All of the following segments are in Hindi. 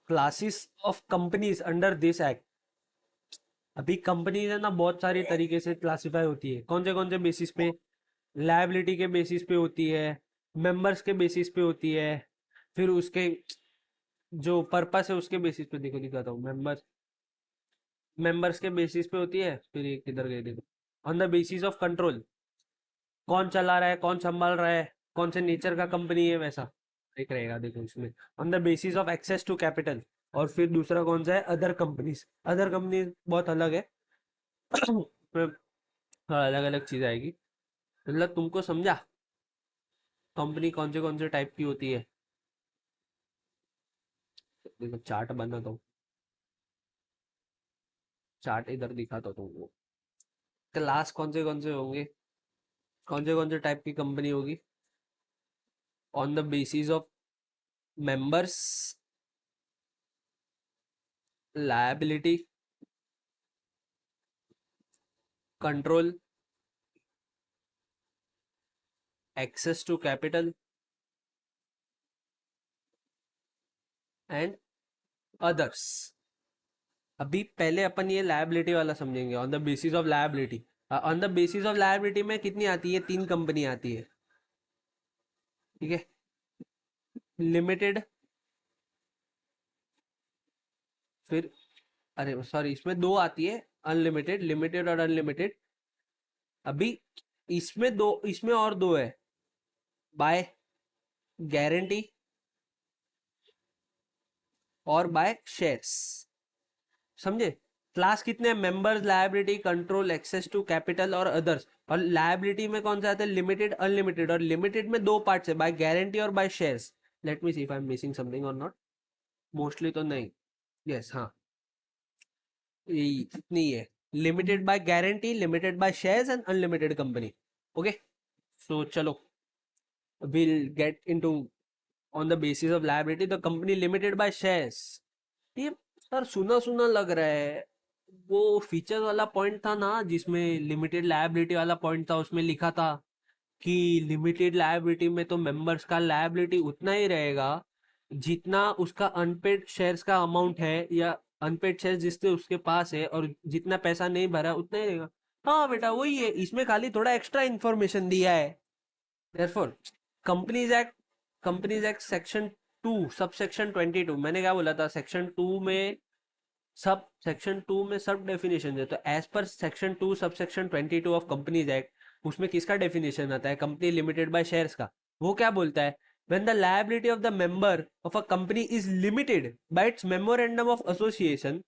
Classes of companies under this act. अभी कंपनीज है ना बहुत सारी तरीके से क्लासिफाई होती है। कौन से बेसिस पे? लायबिलिटी के बेसिस पे होती है, मेंबर्स के बेसिस पे होती है, फिर उसके जो पर्पस है उसके बेसिस पे। देखो दिखाता हूँ, मेंबर्स मेंबर्स के बेसिस पे होती है। फिर ये किधर गए, देखो, on the basis of control, कौन चला रहा है, कौन संभाल रहा है, कौन से नेचर का कंपनी है, वैसा एक रहेगा। देखो इसमें on the basis of access to capital. और फिर दूसरा कौन सा है? Other companies. अदर कंपनीज बहुत अलग है। अलग अलग चीज आएगी। मतलब तुमको समझा कंपनी कौन से टाइप की होती है? देखो चार्ट बनाता हूँ, चार्ट इधर दिखाता हूँ तुमको। क्लास कौन से होंगे, कौन से टाइप की कंपनी होगी? On the basis of members, liability, control, access to capital and others. अभी पहले अपन ये लायबिलिटी वाला समझेंगे, on the basis of liability. On the basis of liability में कितनी आती है? 3 कंपनी आती है, ठीक है। लिमिटेड, फिर अरे सॉरी, इसमें 2 आती है, अनलिमिटेड, लिमिटेड और अनलिमिटेड। अभी इसमें दो, इसमें और 2 है, बाय गारंटी और बाय शेयर्स। समझे? क्लास कितने? Members, liability, control, access to capital और अदर्स। और लायबिलिटी में कौन सा आता है? Limited, unlimited. और लिमिटेड में 2 पार्ट्स है, बाय गारंटी और by shares. Let me see if I am missing something और नॉट। मोस्टली तो नहीं। यस, हाँ, यही इतनी है। Limited by guarantee, limited by shares and unlimited company. Okay, so चलो, we'll get into on the basis of liability the company limited by shares। ये सर सुना सुना लग रहा है। वो फीचर वाला पॉइंट था ना जिसमें लिमिटेड लायबिलिटी वाला पॉइंट था, उसमें लिखा था कि लिमिटेड लायबिलिटी में तो मेंबर्स का लायबिलिटी उतना ही रहेगा जितना उसका अनपेड शेयर्स का अमाउंट है, या अनपेड शेयर्स जिससे उसके पास है, और जितना पैसा नहीं भरा उतना ही रहेगा। हाँ बेटा वही है, इसमें खाली थोड़ा एक्स्ट्रा इन्फॉर्मेशन दिया है। Therefore, companies act, companies act section 2 sub section 22, मैंने क्या बोला था? सेक्शन 2 में सब, सेक्शन 2 में सब डेफिनेशन है। तो as per section 2 sub section 22 of companies act, उसमें किसका डेफिनेशन आता है? कंपनी लिमिटेड बाय शेयर्स का। वो क्या बोलता है? when the liability of the member of a company is limited by its memorandum of association।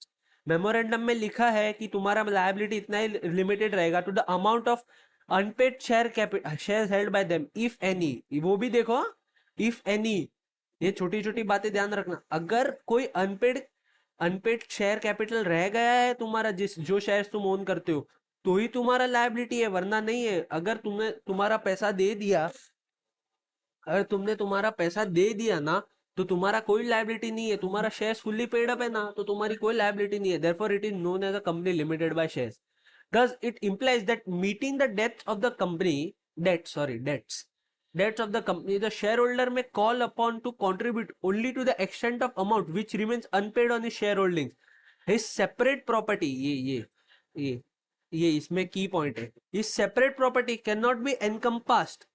Memorandum में लिखा है कि तुम्हारा लायबिलिटी इतना ही लिमिटेड रहेगा to the amount of unpaid share capital, share held by them if any. वो भी देखो, इफ एनी, ये छोटी छोटी बातें ध्यान रखना। अगर कोई अनपेड अनपेड शेयर कैपिटल रह गया है तुम्हारा, जिस जो शेयर्स तुम ओन करते हो, तो ही तुम्हारा लायबिलिटी है, वरना नहीं है। अगर तुमने तुम्हारा पैसा दे दिया, अगर तुमने तुम्हारा पैसा दे दिया ना, तो तुम्हारा कोई लायबिलिटी नहीं है। तुम्हारा शेयर्स फुल्ली पेड अप है ना, तो तुम्हारी कोई लायबिलिटी नहीं है। Therefore it is known as a company limited by shares. Thus, it implies that meeting the debts of the company, debts of the company, the shareholder may call upon to contribute only to the extent of amount which remains unpaid on his shareholdings। His separate property, ये ये इसमें की पॉइंट है। His separate property cannot be encompassed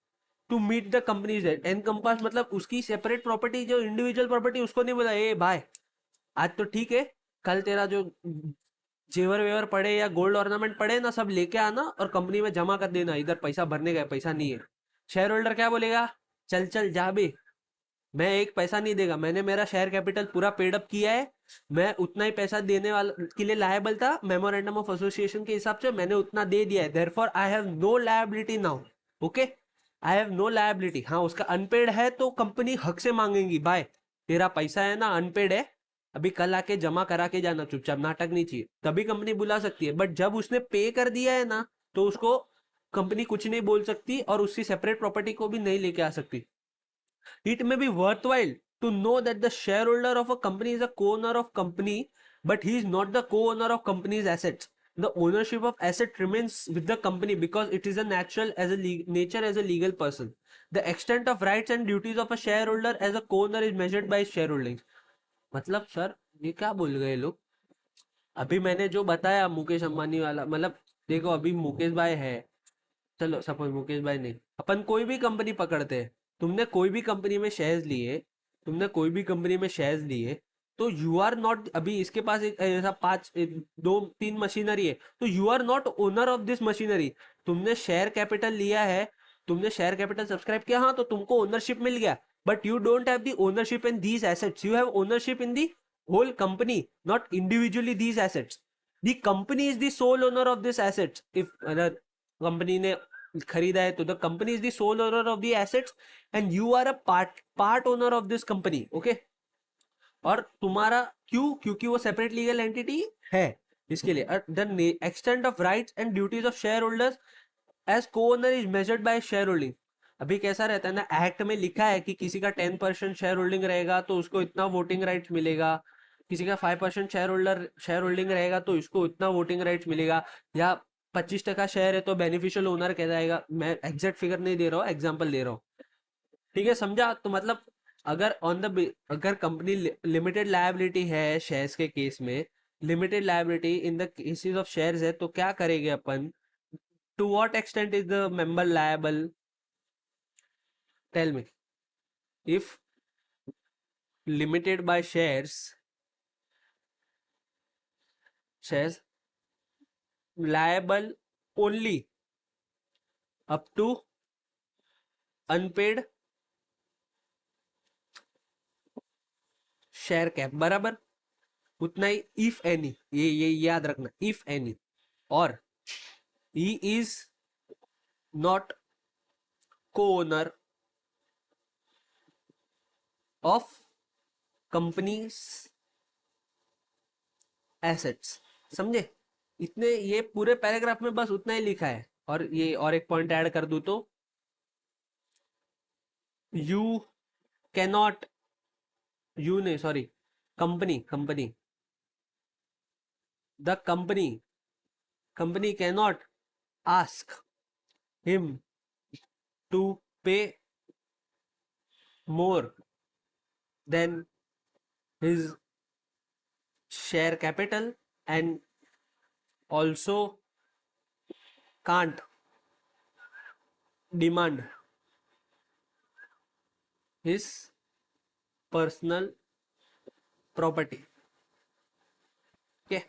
to meet the companies debt. Encompass मतलब उसकी सेपरेट प्रॉपर्टी, जो इंडिविजुअल प्रॉपर्टी, उसको नहीं बोला ए भाई आज तो ठीक है, कल तेरा जो जेवर वेवर पड़े या गोल्ड ऑर्नामेंट पड़े ना, सब लेके आना और कंपनी में जमा कर देना, इधर पैसा भरने का पैसा नहीं है। शेयर होल्डर क्या बोलेगा? चल चल जा बे, मैं एक पैसा नहीं देगा, मैंने मेरा शेयर कैपिटल पूरा पेड अप किया है, मैं उतना ही पैसा देने वाला के लिए लायबल था, मेमोरेंडम ऑफ एसोसिएशन के हिसाब से मैंने उतना दे दिया है। Therefore I have no liability now. Okay, I have no liability. हाँ, उसका अनपेड है तो कंपनी हक से मांगेगी, भाई तेरा पैसा है ना अनपेड है, अभी कल आके जमा करा के जाना, चुपचाप, नाटक नहीं चाहिए, तभी कंपनी बुला सकती है। बट जब उसने पे कर दिया है ना, तो उसको कंपनी कुछ नहीं बोल सकती और उसकी सेपरेट प्रॉपर्टी को भी नहीं लेके आ सकती। It may be worthwhile to know that the shareholder of a company is a co-owner of company, but he is not the co-owner of company's assets. The ownership of asset remains with the company because it is a natural as a nature as a legal person. The extent of rights and duties of a shareholder as a co-owner is measured by his shareholdings। मतलब सर ये क्या बोल गए लोग? अभी मैंने जो बताया मुकेश अंबानी वाला, मतलब देखो अभी मुकेश भाई है, चलो सपोज मुकेश भाई नहीं, अपन कोई भी कंपनी पकड़ते हैं, तुमने कोई भी कंपनी में शेयर्स लिए, तुमने कोई भी कंपनी में शेयर्स लिए, तो यू आर नॉट, अभी इसके पास एक ऐसा दो तीन मशीनरी है, तो you are not owner of this machinery. तुमने शेयर कैपिटल लिया है, तुमने शेयर कैपिटल सब्सक्राइब किया, हाँ, तो तुमको ओनरशिप मिल गया, but you don't have the ownership in these assets, you have ownership in the whole company, not individually these assets. The company is the sole owner of this assets. If company ने खरीदा है तो the company is the sole owner of the assets and you are a part owner of this company, okay. और तुम्हारा क्यों? क्योंकि वो सेपरेट लीगल एंटिटी है, इसके लिए। The extent of rights and duties of share holders as co owner is measured by share holding. अभी कैसा रहता है ना, एक्ट में लिखा है कि किसी का 10% शेयर होल्डिंग रहेगा तो उसको इतना वोटिंग राइट्स मिलेगा, किसी का 5% शेयर होल्डिंग रहेगा तो इसको इतना वोटिंग राइट्स मिलेगा, या 25% शेयर है तो बेनिफिशियल ओनर कहलाएगा। मैं एग्जैक्ट फिगर नहीं दे रहा हूँ, एग्जाम्पल दे रहा हूँ, ठीक है, समझा? तो मतलब अगर कंपनी लिमिटेड लायबिलिटी है शेयर्स के केस में, limited liability in the cases of shares है, तो क्या करेंगे अपन? To what extent is the member liable? Tell me. If limited by shares liable only up to unpaid share cap, बराबर उतना ही। इफ एनी, ये याद रखना, इफ एनी, और ही इज नॉट को ओनर ऑफ कंपनीज एसेट्स। समझे? इतने, ये पूरे पैराग्राफ में बस उतना ही लिखा है। और ये और एक पॉइंट ऐड कर दूं तो, यू कैनॉट, यू नहीं sorry, company company the company cannot ask him to pay more than his share capital, and also can't demand his personal property, okay?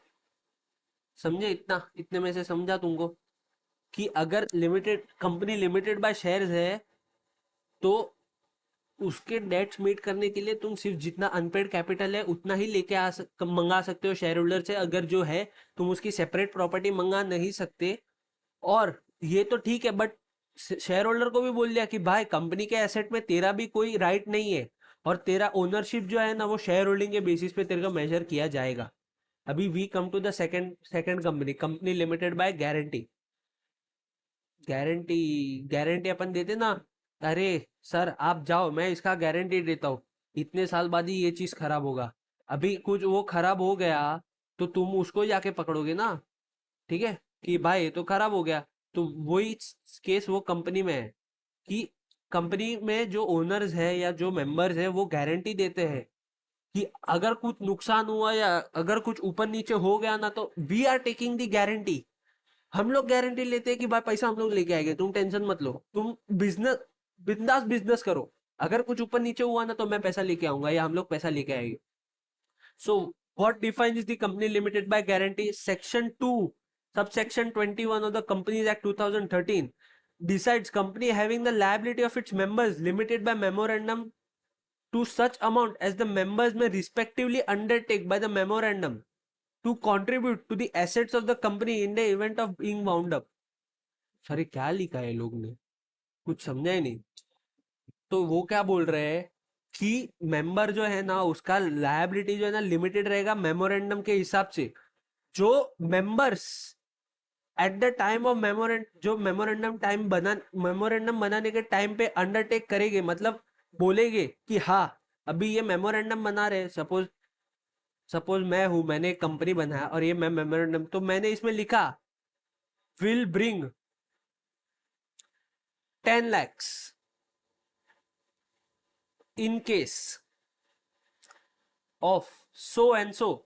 समझे? इतना, इतने में से समझा तुमको कि अगर लिमिटेड बाय शेयर्स है तो उसके डेट्स मीट करने के लिए तुम सिर्फ जितना अनपेड कैपिटल है उतना ही लेके मंगा सकते हो शेयर होल्डर से। अगर जो है तुम उसकी सेपरेट प्रॉपर्टी मंगा नहीं सकते। और ये तो ठीक है, बट शेयर होल्डर को भी बोल दिया कि भाई कंपनी के एसेट में तेरा भी कोई राइट नहीं है, और तेरा ओनरशिप जो है ना वो शेयर होल्डिंग के बेसिस पे तेरे को मेजर किया जाएगा। अभी we come to the second second company limited by guarantee. Guarantee guarantee अपन देते ना, अरे सर आप जाओ, मैं इसका गारंटी देता हूँ, इतने साल बाद ही ये चीज खराब होगा। अभी कुछ वो खराब हो गया तो तुम उसको ही जाके पकड़ोगे ना, ठीक है, कि भाई ये तो खराब हो गया। तो वही केस वो कंपनी में है कि कंपनी में जो ओनर्स है या जो मेंबर्स है वो गारंटी देते हैं कि अगर कुछ नुकसान हुआ या अगर कुछ ऊपर नीचे हो गया ना, तो we are taking the guarantee. हम लोग गारंटी लेते हैं कि भाई पैसा हम लोग लेके आएंगे, तुम टेंशन मत लो, तुम बिजनेस बिंदास बिजनेस करो, अगर कुछ ऊपर नीचे हुआ ना तो मैं पैसा लेके आऊंगा या हम लोग पैसा लेके आएंगे। So what defines the company limited by guarantee? Section 2 subsection 21 of the Companies Act 2013 decides company having the liability of its members limited by memorandum to such amount as the members may respectively undertake by the memorandum to contribute to the assets of the company in the event of being wound up। Sorry क्या लिखा है लोग ने, कुछ समझा ही नहीं। तो वो क्या बोल रहे हैं कि मेंबर जो है ना उसका लायबिलिटी जो है ना लिमिटेड रहेगा मेमोरेंडम के हिसाब से। जो members eight the time of जो मेमोरेंडम बनाने के टाइम पे अंडरटेक करेंगे, मतलब बोलेंगे कि हाँ अभी ये मेमोरेंडम बना रहे, सपोज मैं हूं, मैंने एक कंपनी बनाया और ये मैं मेमोरेंडम, तो मैंने इसमें लिखा will bring 10 lakhs in case of so and सो।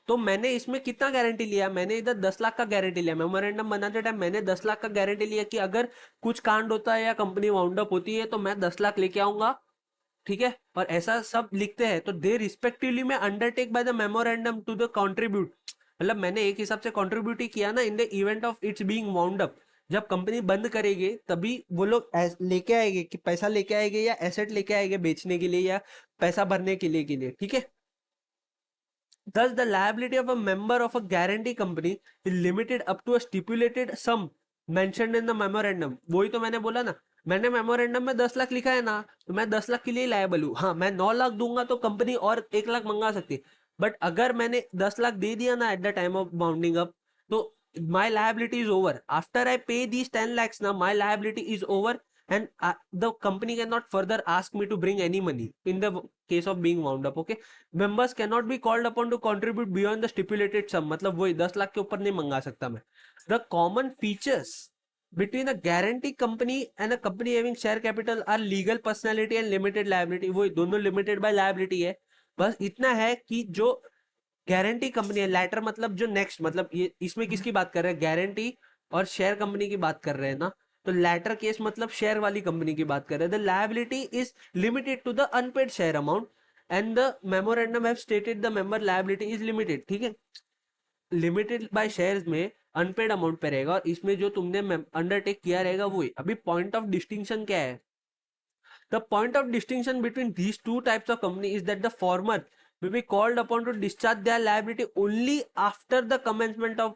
तो मैंने इसमें कितना गारंटी लिया, मैंने इधर 10 लाख का गारंटी लिया, मेमोरेंडम बनाते टाइम मैंने 10 लाख का गारंटी लिया कि अगर कुछ कांड होता है या कंपनी वाउंड अप होती है तो मैं 10 लाख लेके आऊंगा, ठीक है। और ऐसा सब लिखते हैं, तो दे रिस्पेक्टिवली में undertake by the memorandum to the contribute, मतलब मैंने एक हिसाब से कंट्रीब्यूट ही किया ना in the event of its being wound up. जब कंपनी बंद करेगी तभी वो लोग लेके आएंगे कि पैसा लेके आएंगे या एसेट लेके आएंगे बेचने के लिए या पैसा भरने के लिए, ठीक है। Thus, the liability of a member of a guarantee company is limited up to a stipulated sum mentioned in the memorandum. वही तो मैंने बोला ना, मैंने मेमोरेंडम में 10 लाख लिखा है ना, तो मैं 10 लाख के लिए लायबल हूँ। हाँ, मैं 9 लाख दूंगा तो कंपनी और 1 लाख मंगा सकती है, बट अगर मैंने 10 लाख दे दिया ना eight the time of bounding up, तो my liability is over. After I pay these 10 lakhs now, my liability is over, and the company cannot further ask me to bring any money in the case of being wound up. Okay, members cannot be called upon to contribute beyond the stipulated sum, मतलब वही 10 लाख के ऊपर नहीं मंगा सकता मैं। The common features between a guarantee company and a company having share capital are legal personality and limited liability। वही दोनों limited by liability है। बस इतना है कि जो गारंटी कंपनी है, लैटर मतलब जो नेक्स्ट, मतलब ये इसमें किसकी बात कर रहे हैं, गारंटी और शेयर कंपनी की बात कर रहे हैं ना, तो लैटर केस मतलब शेयर वाली कंपनी की बात कर रहे हैं। The liability is limited to the unpaid share amount and the memorandum have stated the member liability is limited, ठीक है। लिमिटेड बाय शेयर्स में अनपेड अमाउंट पे रहेगा, और इसमें जो तुमने अंडरटेक किया रहेगा वही। अभी पॉइंट ऑफ डिस्टिंक्शन क्या है, the point of distinction between these two types of company is that the former will be called upon to discharge their liability only after the commencement of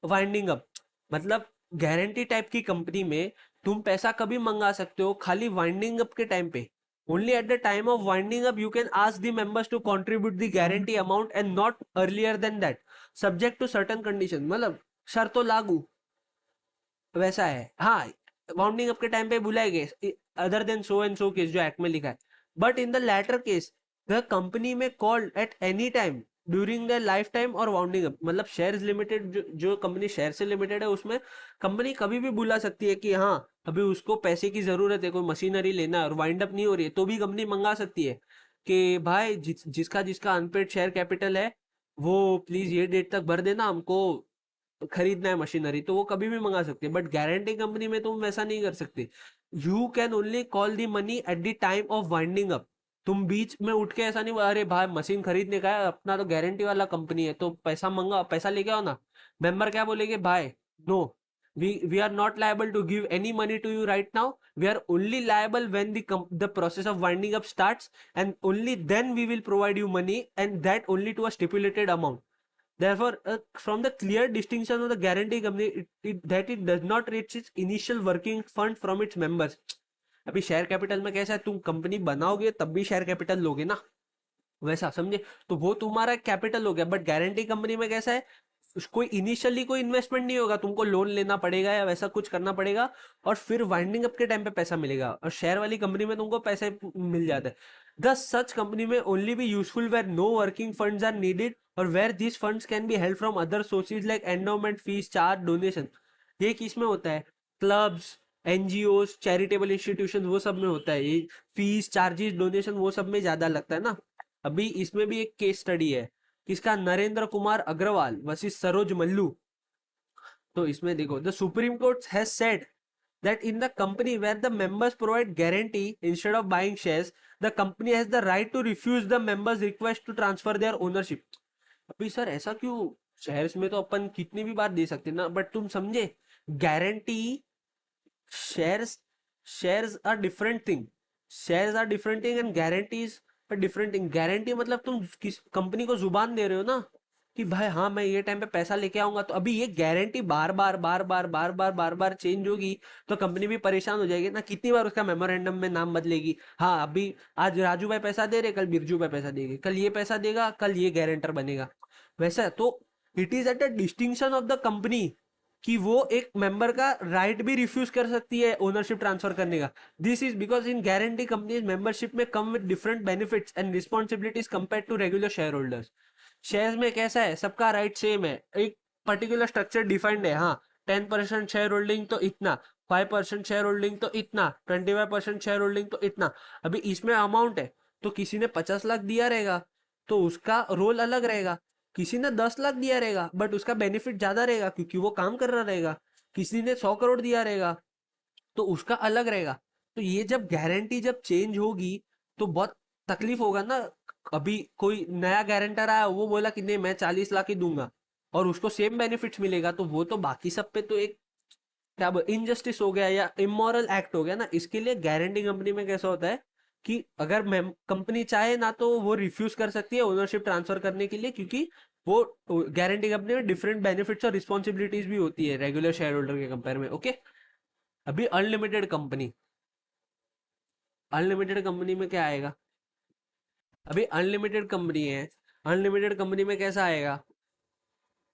winding up। मतलब गारंटी टाइप की कंपनी में तुम पैसा कभी मंगा सकते हो, खाली वाइंडिंग अप के टाइम पे। Only at the time of winding up you can ask the members to contribute the guarantee amount and not earlier than that, subject to certain condition. मतलब शर्तों लागू वैसा है। हाँ, वाउंडिंग अप के टाइम पे बुलाएंगे other than so and so case जो एक्ट में लिखा है, but in the latter case the company में called at any time during the life time और वाउंडिंग अप। मतलब शेयर्स लिमिटेड जो कंपनी शेयर से लिमिटेड है उसमें कंपनी कभी भी बुला सकती है कि हाँ अभी उसको पैसे की जरूरत है, कोई मशीनरी लेना है और वाइंड अप नहीं हो रही है, तो भी कंपनी मंगा सकती है कि भाई जिसका जिसका अनपेड शेयर कैपिटल है वो प्लीज ये डेट तक भर देना, हमको खरीदना है मशीनरी, तो वो कभी भी मंगा सकते हैं। बट गारंटी कंपनी में तुम वैसा नहीं कर सकते। You can only call the money at the time of winding up. तुम बीच में उठ के ऐसा नहीं, अरे भाई मशीन खरीदने का है अपना, तो गारंटी वाला कंपनी है तो पैसा मंगा, पैसा लेके आओ ना। मेंबर क्या बोलेंगे, भाई no, we are not liable to give any money to you right now, we are only liable when the process of winding up starts, and only then we will provide you money, and that only to a stipulated amount। Therefore, from the clear distinction of the guarantee company, that it does not reach its initial working fund from its members। अभी शेयर कैपिटल में कैसा है, तुम कंपनी बनाओगे तब भी शेयर कैपिटल लोगे ना, वैसा समझे, तो वो तुम्हारा कैपिटल हो गया। बट गारंटी कंपनी में कैसा है, कोई इनिशियली कोई इन्वेस्टमेंट नहीं होगा, तुमको लोन लेना पड़ेगा या वैसा कुछ करना पड़ेगा, और फिर वाइंडिंग अप के टाइम पे पैसा मिलेगा। और शेयर वाली कंपनी में तुमको पैसे मिल जाते हैं। दस सच कंपनी में only be useful where no working funds are needed, और where this funds can be held from other sources like endowment, fees, charge, donation. ये किस में होता है, क्लब्स, एनजीओ, चैरिटेबल इंस्टीट्यूशन, वो सब में होता है ये। फीस, चार्जेस, डोनेशन वो सब में ज्यादा लगता है ना। अभी इसमें भी एक केस स्टडी है, किसका, नरेंद्र कुमार अग्रवाल वर्सेस सरोज मल्लू। तो इसमें देखो, the supreme court has said that in the company where the members provide guarantee instead of buying shares, the company has the right to refuse the members request to transfer their ownership। अभी सर ऐसा क्यों, शेयर्स में तो अपन कितनी भी बार दे सकते ना, बट तुम समझे, guarantee, shares, shares are different thing, shares are different thing and guarantees पर डिफरेंट थिंग। गारंटी मतलब तुम किस कंपनी को जुबान दे रहे हो ना कि भाई हाँ मैं ये टाइम पे पैसा लेके आऊंगा, तो अभी ये गारंटी बार बार बार बार बार बार बार बार चेंज होगी तो कंपनी भी परेशान हो जाएगी ना, कितनी बार उसका मेमोरेंडम में नाम बदलेगी। हाँ अभी आज राजू भाई पैसा दे रहे, कल बिरजू भाई पैसा देंगे, कल ये पैसा देगा, कल ये गारंटर बनेगा, वैसा। तो it is at the distinction of the company कि वो एक मेंबर का राइट भी रिफ्यूज कर सकती है ओनरशिप ट्रांसफर करने का। This is because in guarantee companies membership में come with different benefits and responsibilities compare to regular share holders. Shares में कैसा है, सबका राइट सेम है, एक पर्टिकुलर स्ट्रक्चर डिफाइंड है। हाँ 10% शेयर होल्डिंग तो इतना, 5% शेयर होल्डिंग तो इतना, 25% शेयर होल्डिंग तो इतना। अभी इसमें अमाउंट है तो किसी ने 50 लाख दिया रहेगा तो उसका रोल अलग रहेगा। किसी ने 10 लाख दिया रहेगा बट उसका बेनिफिट ज्यादा रहेगा क्योंकि वो काम कर रहा रहेगा। किसी ने 100 करोड़ दिया रहेगा तो उसका अलग रहेगा। तो ये जब गारंटी जब चेंज होगी तो बहुत तकलीफ होगा ना। अभी कोई नया गारंटर आया, वो बोला कि नहीं मैं 40 लाख ही दूंगा और उसको सेम बेनिफिट्स मिलेगा, तो वो तो बाकी सब पे तो एक क्या इनजस्टिस हो गया या इमोरल एक्ट हो गया ना। इसके लिए गारंटी कंपनी में कैसा होता है कि अगर कंपनी चाहे ना तो वो रिफ्यूज कर सकती है ओनरशिप ट्रांसफर करने के लिए, क्योंकि वो गारंटी कंपनी में डिफरेंट बेनिफिट्स और रिस्पॉन्सिबिलिटीज भी होती है रेगुलर शेयर होल्डर के कंपेयर में। ओके, अभी अनलिमिटेड कंपनी, अनलिमिटेड कंपनी में क्या आएगा? अभी अनलिमिटेड कंपनी है, अनलिमिटेड कंपनी में कैसा आएगा?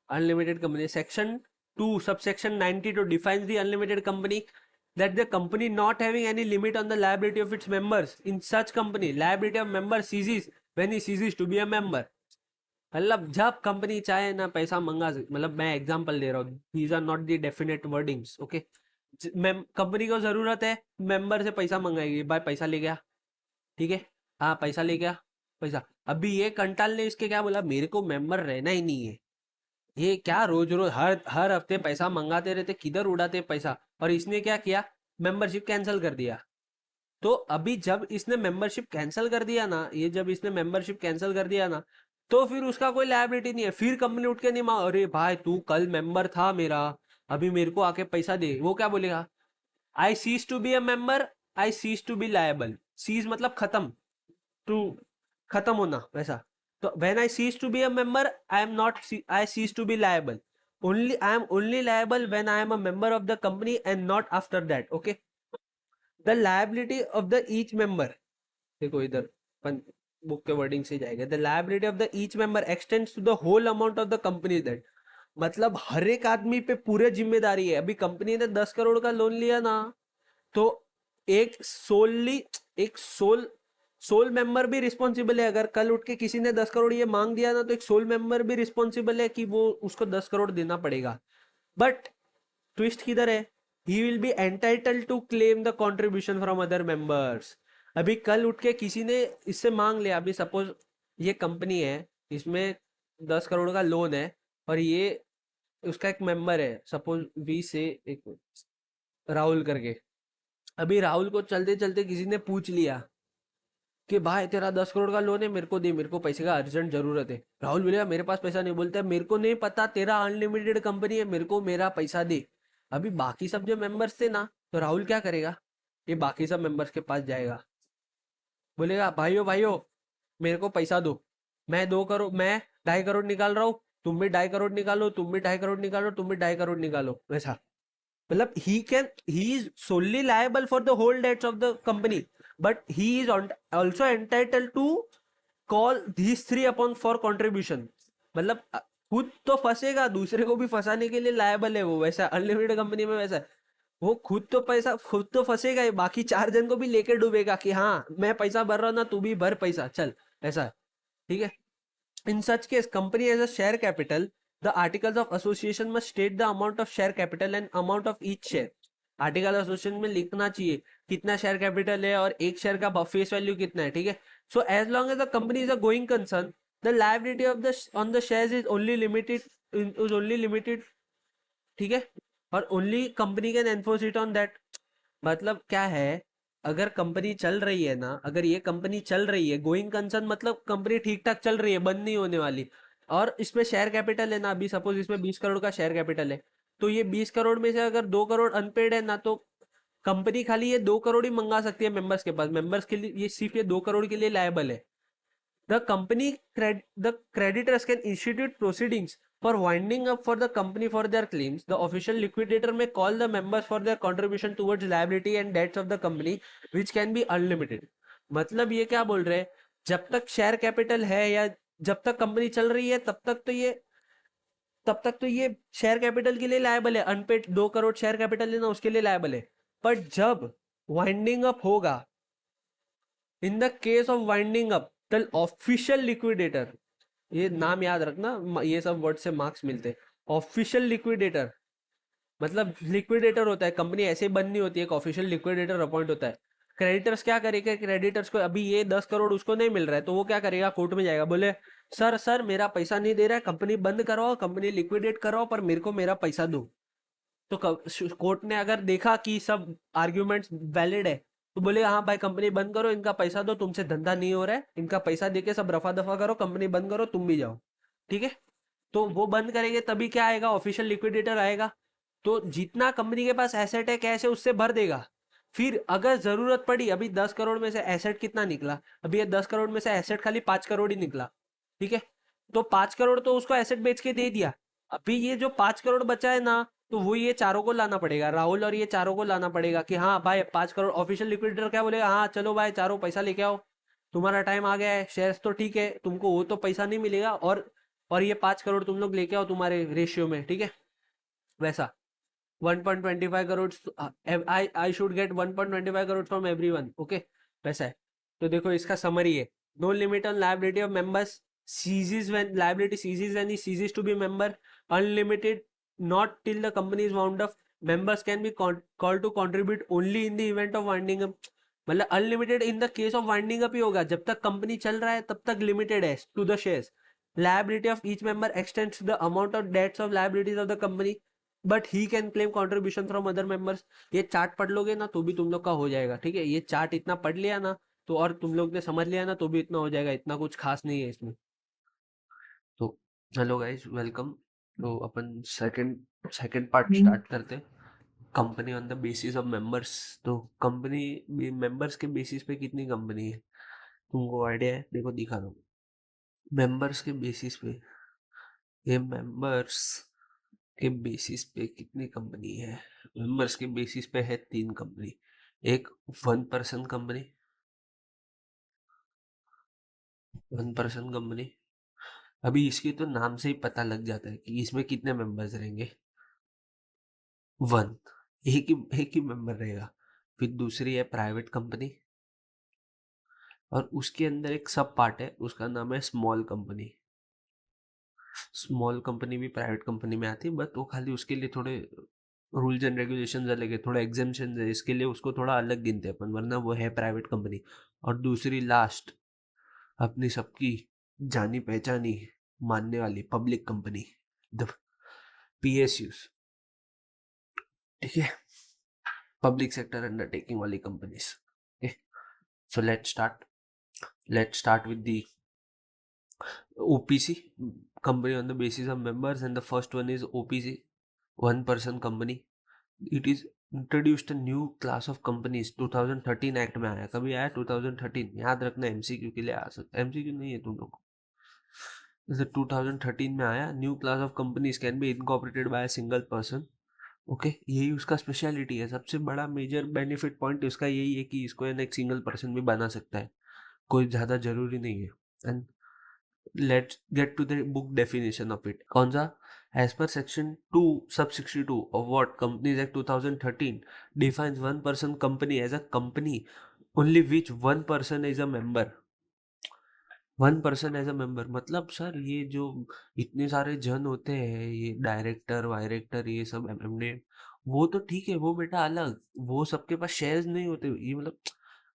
Unlimited company section 2 subsection 92 defines the unlimited company that the company not having any limit on the liability of its members. In such company liability of member ceases when he ceases to be a member. मतलब जब कंपनी चाहे ना पैसा मंगा मतलब मैं एग्जांपल दे रहा हूँ, these are not the definite wordings. Okay, company को जरूरत है मेंबर से पैसा मंगाएगी, भाई पैसा ले गया, ठीक है, हाँ पैसा ले गया, पैसा। अभी ये कंटाल ने इसके क्या बोला, मेरे को मेंबर रहना ही नहीं है, ये क्या रोज रोज हर हर हफ्ते पैसा मंगाते रहते, किधर उड़ाते पैसा। और इसने क्या किया, मेंबरशिप कैंसिल कर दिया। तो अभी जब इसने मेंबरशिप कैंसिल कर दिया ना, ये जब इसने मेंबरशिप कैंसिल कर दिया ना, तो फिर उसका कोई लायबिलिटी नहीं है। फिर कंपनी उठ के नहीं मांग, अरे भाई तू कल मेंबर था मेरा, अभी मेरे को आके पैसा दे, वो क्या बोलेगा, I cease to be a member, I cease to be liable. Cease मतलब खत्म, टू खत्म होना वैसा। तो when I cease to be a member I am not, I cease to be liable, only I am only liable when I am a member of the company and not after that. Okay, the liability of the each member, देखो इधर बुक के वर्डिंग से जाएगा, the liability of the each member extends to the whole amount of the company that. मतलब हर एक आदमी पे पूरे जिम्मेदारी है। अभी कंपनी ने 10 करोड़ का लोन लिया ना, तो एक सोलली एक सोल मेंबर भी रिस्पॉन्सिबल है। अगर कल उठ के किसी ने 10 करोड़ ये मांग दिया ना, तो एक सोल मेंबर भी रिस्पॉन्सिबल है कि वो उसको 10 करोड़ देना पड़ेगा। बट ट्विस्ट किधर है, he will be entitled to claim the contribution from other members. अभी कल उठ के किसी ने इससे मांग लिया, अभी सपोज ये कंपनी है, इसमें 10 करोड़ का लोन है और ये उसका एक मेंबर है, सपोज वी से एक राहुल करके। अभी राहुल को चलते चलते किसी ने पूछ लिया कि भाई तेरा 10 करोड़ का लोन है, मेरे को दे, मेरे को पैसे का अर्जेंट जरूरत है। राहुल बोलेगा मेरे पास पैसा नहीं, बोलता है मेरे को नहीं पता, तेरा अनलिमिटेड कंपनी है, मेरे को मेरा पैसा दे। अभी बाकी सब जो मेंबर्स थे ना, तो राहुल क्या करेगा, ये बाकी सब मेंबर्स के पास जाएगा, बोलेगा भाइयों भाइयों मेरे को पैसा दो, मैं 2 करोड़, मैं 2.5 करोड़ निकाल रहा हूँ, तुम भी 2.5 करोड़ निकालो, तुम भी 2.5 करोड़ निकालो, तुम भी 2.5 करोड़ निकालो, वैसा। मतलब he is solely liable for the whole debts of the company, but he is also entitled to call these three upon for contribution। मतलब खुद तो फंसेगा, दूसरे को भी फंसाने के लिए लायबल है वो, वैसा अनलिमिटेड कंपनी में वैसा है। वो खुद तो पैसा खुद तो फंसेगा ही, बाकी 4 जन को भी लेकर डूबेगा कि हाँ मैं पैसा भर रहा हूं ना, तू भी भर पैसा, चल ऐसा, ठीक है। In such case, company has a share capital. The articles of association must state the amount of share capital and amount of each share. Article association में लिखना चाहिए कितना शेयर कैपिटल है और एक शेयर का फेस वैल्यू कितना है, ठीक है। So as long as the company is a going concern, the liability of the on the shares is only limited, ठीक है। और only company can enforce it on that. मतलब क्या है, अगर कंपनी चल रही है ना, अगर ये कंपनी चल रही है, गोइंग कंसर्न मतलब कंपनी ठीक ठाक चल रही है, बंद नहीं होने वाली, और इसमें शेयर कैपिटल है ना, अभी सपोज इसमें 20 करोड़ का शेयर कैपिटल है, तो ये 20 करोड़ में से अगर 2 करोड़ अनपेड है ना, तो कंपनी खाली ये 2 करोड़ ही मंगा सकती है मेंबर्स के पास, मेंबर्स के लिए ये सिर्फ ये 2 करोड़ के लिए लायबल है। The creditors can institute proceedings for winding up for the company for their claims. The official liquidator may call the members for their contribution towards liability and debts of the company, which can be unlimited. मतलब ये क्या बोल रहे हैं, जब तक शेयर कैपिटल है या जब तक कंपनी चल रही है तब तक तो ये शेयर कैपिटल के लिए लायबल है, अनपेड 2 करोड़ शेयर कैपिटल लेना उसके लिए लायबल है। पर जब वाइंडिंग अप होगा, इन the case of winding up the official liquidator, ये नाम याद रखना, ये सब वर्ड से मार्क्स मिलते हैं। ऑफिशियल लिक्विडेटर मतलब लिक्विडेटर होता है, कंपनी ऐसे ही बंद नहीं होती है, एक ऑफिशियल लिक्विडेटर अपॉइंट होता है। क्रेडिटर्स क्या करेगा, क्रेडिटर्स को अभी ये 10 करोड़ उसको नहीं मिल रहा है, तो वो क्या करेगा, कोर्ट में जाएगा, बोले सर सर मेरा पैसा नहीं दे रहा है, कंपनी बंद करवाओ, कंपनी लिक्विडेट कराओ, पर मेरे को मेरा पैसा दो। तो कोर्ट ने अगर देखा कि सब आर्ग्यूमेंट्स वैलिड है, तो बोले हाँ भाई कंपनी बंद करो, इनका पैसा दो, तुमसे धंधा नहीं हो रहा है, इनका पैसा देके सब रफा दफा करो, कंपनी बंद करो, तुम भी जाओ, ठीक है। तो वो बंद करेंगे तभी क्या आएगा, ऑफिशियल लिक्विडेटर आएगा, तो जितना कंपनी के पास एसेट है, कैश है, उससे भर देगा। फिर अगर जरूरत पड़ी, अभी 10 करोड़ में से एसेट कितना निकला, अभी ये 10 करोड़ में से एसेट खाली 5 करोड़ ही निकला, ठीक है। तो 5 करोड़ तो उसको एसेट बेच के दे दिया। अभी ये जो 5 करोड़ बचा है ना, तो वो ये चारों को लाना पड़ेगा, राहुल और ये चारों को लाना पड़ेगा कि हाँ भाई 5 करोड़, ऑफिशियल लिक्विडेटर क्या बोलेगा, हाँ चलो भाई चारों पैसा लेके आओ, तुम्हारा टाइम आ गया है, शेयर्स तो ठीक है, तुमको वो तो पैसा नहीं मिलेगा, और ये 5 करोड़ तुम लोग लेके आओ तुम्हारे रेशियो में, ठीक है। वैसा 1.25 crore, I should get 1.25 crore from everyone, okay, वैसा है। तो देखो इसका समरी है, no limit on liability of members, ceases when liability ceases when he ceases to be member, unlimited not till the company is wound up, members can be called to contribute only in the event of winding up, मतलब unlimited in the case of winding up ही होगा, जब तक कंपनी चल रहा है तब तक लिमिटेड है to the shares. Liability of each member extends to the amount of debts of liabilities of the company, but he can claim contribution from other members. ये चार्ट पढ़ लोगे ना तो भी तुम लोग का हो जाएगा, ठीक है। ये चार्ट इतना पढ़ लिया ना, तो और तुम लोग ने समझ लिया ना, तो भी इतना हो जाएगा, इतना कुछ खास नहीं है इसमें। तो हेलो गाइस, वेलकम। तो अपन सेकंड सेकंड पार्ट स्टार्ट करते हैं, company on the basis of members. तो कंपनी मेंबर्स के बेसिस पे कितनी कंपनी है, तुमको आइडिया है? देखो दिखा दो, मेंबर्स के बेसिस पे, ये मेंबर्स के बेसिस पे कितनी कंपनी है, मेंबर्स के बेसिस पे है 3 कंपनी। एक 1 पर्सन कंपनी, 1 पर्सन कंपनी, अभी इसके तो नाम से ही पता लग जाता है कि इसमें कितने मेंबर्स रहेंगे, 1, एक ही मेंबर रहेगा। फिर दूसरी है प्राइवेट कंपनी, और उसके अंदर एक सब पार्ट है, उसका नाम है स्मॉल कंपनी। स्मॉल कंपनी भी प्राइवेट कंपनी में आती है, बट वो खाली उसके लिए थोड़े रूल्स एंड रेगुलेशंस अलग है, थोड़ा एग्जेम्पशन है, इसके लिए उसको थोड़ा अलग गिनते हैं अपन, वरना वो है प्राइवेट कंपनी। और दूसरी लास्ट, अपनी सबकी जानी पहचानी मानने वाली पब्लिक कंपनी, द PSUs, ठीक है, पब्लिक सेक्टर अंडरटेकिंग वाली companies. Okay, so let's start with the OPC, company on the basis of members, and the first one is OPC, 1 person company. It is introduced a new class of companies, 2013 act में आया। कभी आया 2013, याद रखना, MCQ के लिए आ सकता है, MCQ नहीं है तुम लोग। जैसे 2013 में आया, new class of companies can be incorporated by a single person, okay. यही उसका स्पेशलिटी है, सबसे बड़ा मेजर बेनिफिट पॉइंट इसका यही है कि इसको एक सिंगल पर्सन भी बना सकता है, कोई ज़्यादा जरूरी नहीं है। And let's get to the book definition of it। कौन सा? As per section 2 sub 62 of what Companies Act 2013 defines 1 person company as a company only which 1 person is a member। 1 person as a member मतलब सर, ये जो इतने सारे जन होते हैं, ये डायरेक्टर वायरेक्टर ये सब MD, वो तो ठीक है, वो बेटा अलग, वो सबके पास शेयर्स नहीं होते, ये मतलब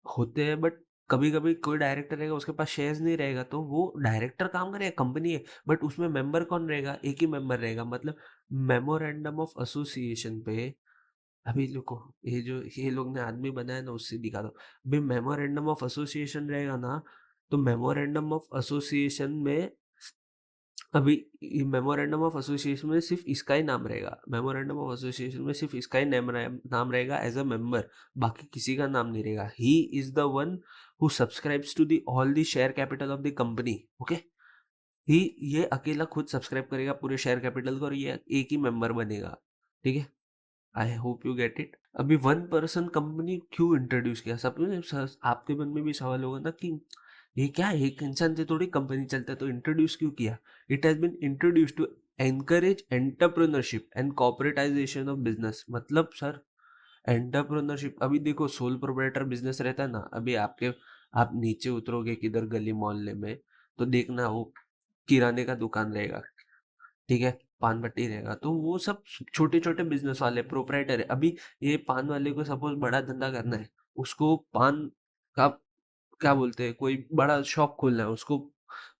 होते हैं, बट कभी कभी कोई डायरेक्टर रहेगा उसके पास शेयर्स नहीं रहेगा, तो वो डायरेक्टर काम करेगा, कंपनी है, बट उसमें मेंबर कौन रहेगा, एक ही मेंबर रहेगा। मतलब मेमोरेंडम ऑफ एसोसिएशन पे, अभी देखो ये जो ये लोग ने आदमी बनाया ना, उससे दिखा दो। अभी मेमोरेंडम ऑफ एसोसिएशन रहेगा ना, तो मेमोरेंडम ऑफ एसोसिएशन में, अभी मेमोरेंडम ऑफ एसोसिएशन में सिर्फ इसका ही नाम रहेगा, मेमोरेंडम ऑफ एसोसिएशन में सिर्फ इसका ही नाम रहेगा एज अ मेंबर, बाकी किसी का नाम नहीं रहेगा। He is the one who subscribes to the all the share capital of the company, okay. ही ये अकेला खुद सब्सक्राइब करेगा पूरे शेयर कैपिटल को, और ये एक ही मेंबर बनेगा, ठीक है। I hope you get it. अभी 1 पर्सन कंपनी क्यों इंट्रोड्यूस किया, सब आपके मन में भी सवाल होगा ना कि ये क्या है, एक इंसान से थोड़ी कंपनी चलता है, तो इंट्रोड्यूस क्यों किया? It has been introduce to encourage entrepreneurship and corporatisation of business. मतलब सर, एंटरप्रेन्योरशिप, अभी देखो सोल प्रोप्राइटर बिजनेस रहता है ना, अभी आप नीचे उतरोगे किधर गली मोहल्ले में, तो देखना वो किराने का दुकान रहेगा, ठीक है, पान भट्टी रहेगा, तो वो सब छोटे छोटे बिजनेस वाले प्रोप्राइटर है। अभी ये पान वाले को सपोज बड़ा धंधा करना है, उसको पान का क्या बोलते हैं, कोई बड़ा शॉप खोलना है, उसको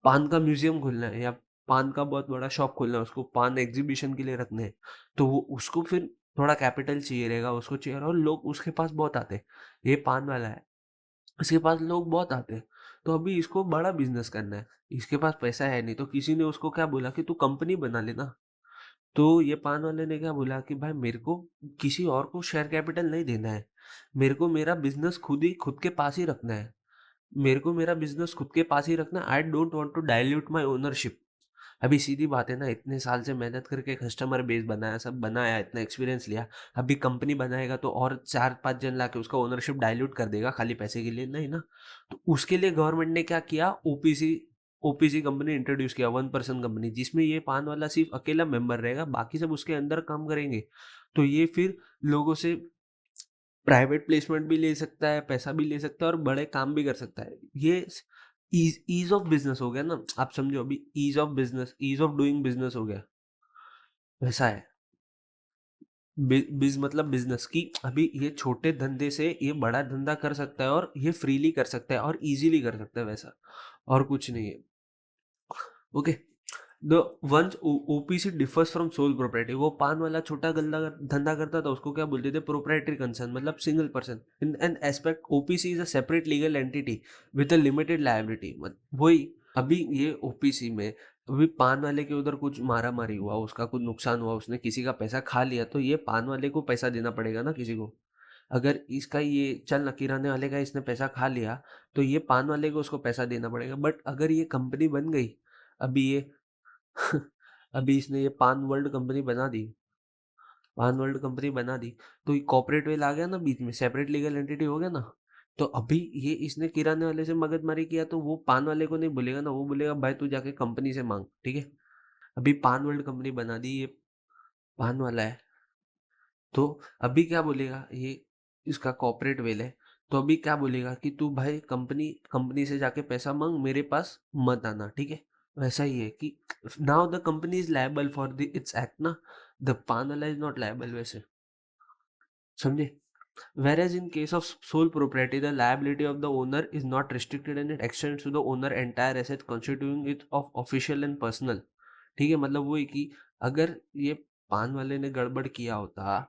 पान का म्यूजियम खोलना है, या पान का बहुत बड़ा शॉप खोलना है, उसको पान एग्जीबिशन के लिए रखने हैं, तो वो उसको फिर थोड़ा कैपिटल चाहिए रहेगा, उसको चाहिए, और लोग उसके पास बहुत आते हैं। ये पान वाला है, इसके पास लोग बहुत आते हैं, तो अभी इसको बड़ा बिजनेस करना है, इसके पास पैसा है नहीं, तो किसी ने उसको क्या बोला कि तू कंपनी बना लेना। तो ये पान वाले ने क्या बोला कि भाई मेरे को किसी और को शेयर कैपिटल नहीं देना है, मेरे को मेरा बिजनेस खुद के पास ही रखना है, मेरे को मेरा बिजनेस खुद के पास ही रखना है, I don't want to dilute my ownership. अभी सीधी बात है ना, इतने साल से मेहनत करके कस्टमर बेस बनाया, सब बनाया, इतना एक्सपीरियंस लिया, अभी कंपनी बनाएगा तो और 4-5 जन लाके उसका ओनरशिप डाइल्यूट कर देगा खाली पैसे के लिए, नहीं ना। तो उसके लिए गवर्नमेंट ने क्या किया, ओपीसी ओपीसी कंपनी इंट्रोड्यूस किया, 1 पर्सन कंपनी, जिसमें ये पान वाला सिर्फ अकेला मेंबर रहेगा, बाकी सब उसके अंदर काम करेंगे। तो ये फिर लोगों से प्राइवेट प्लेसमेंट भी ले सकता है, पैसा भी ले सकता है, और बड़े काम भी कर सकता है। ये ईज ऑफ बिजनेस हो गया ना, आप समझो, अभी ease of business, ease of doing business हो गया, वैसा है। बिज मतलब बिजनेस की, अभी ये छोटे धंधे से ये बड़ा धंधा कर सकता है, और ये फ्रीली कर सकता है और इजीली कर सकता है, वैसा और कुछ नहीं है। Okay, the once OPC differs from sole propriety, वो पान वाला छोटा गंदा धंधा करता था, उसको क्या बोलते थे, प्रोप्राइटरी कंसर्न, मतलब single person in an aspect, OPC is a separate legal entity with a limited liability. वही, अभी ये ओपीसी में, अभी पान वाले के उधर कुछ मारा मारी हुआ, उसका कुछ नुकसान हुआ, उसने किसी का पैसा खा लिया, तो ये पान वाले को पैसा देना पड़ेगा ना किसी को। अगर इसका ये चल न किराने वाले का इसने पैसा खा लिया, तो ये पान वाले को उसको पैसा देना पड़ेगा। बट अगर ये कंपनी बन गई, अभी ये अभी इसने ये पान वर्ल्ड कंपनी बना दी, पान वर्ल्ड कंपनी बना दी, तो ये कॉर्पोरेट वेल आ गया ना बीच में, सेपरेट लीगल एंटिटी हो गया ना। तो अभी ये इसने किराने वाले से मगजमारी किया, तो वो पान वाले को नहीं बोलेगा ना, वो बोलेगा भाई तू जाके कंपनी से मांग, ठीक है। अभी पान वर्ल्ड कंपनी बना दी, ये पान वाला है, तो अभी क्या बोलेगा ये, इसका कॉर्पोरेट वेल है, तो अभी क्या बोलेगा कि तू भाई कंपनी कंपनी से जाके पैसा मांग, मेरे पास मत आना, ठीक है। वैसा ही है कि now the company is liable for the it's act ना, द पान वाला इज नॉट लायबल, वैसे समझे। Whereas in case of sole property, the liability of the owner is not restricted and it extends to the owner entire asset constituting it of official and personal। ठीक है, मतलब वो है कि अगर ये पान वाले ने गड़बड़ किया होता,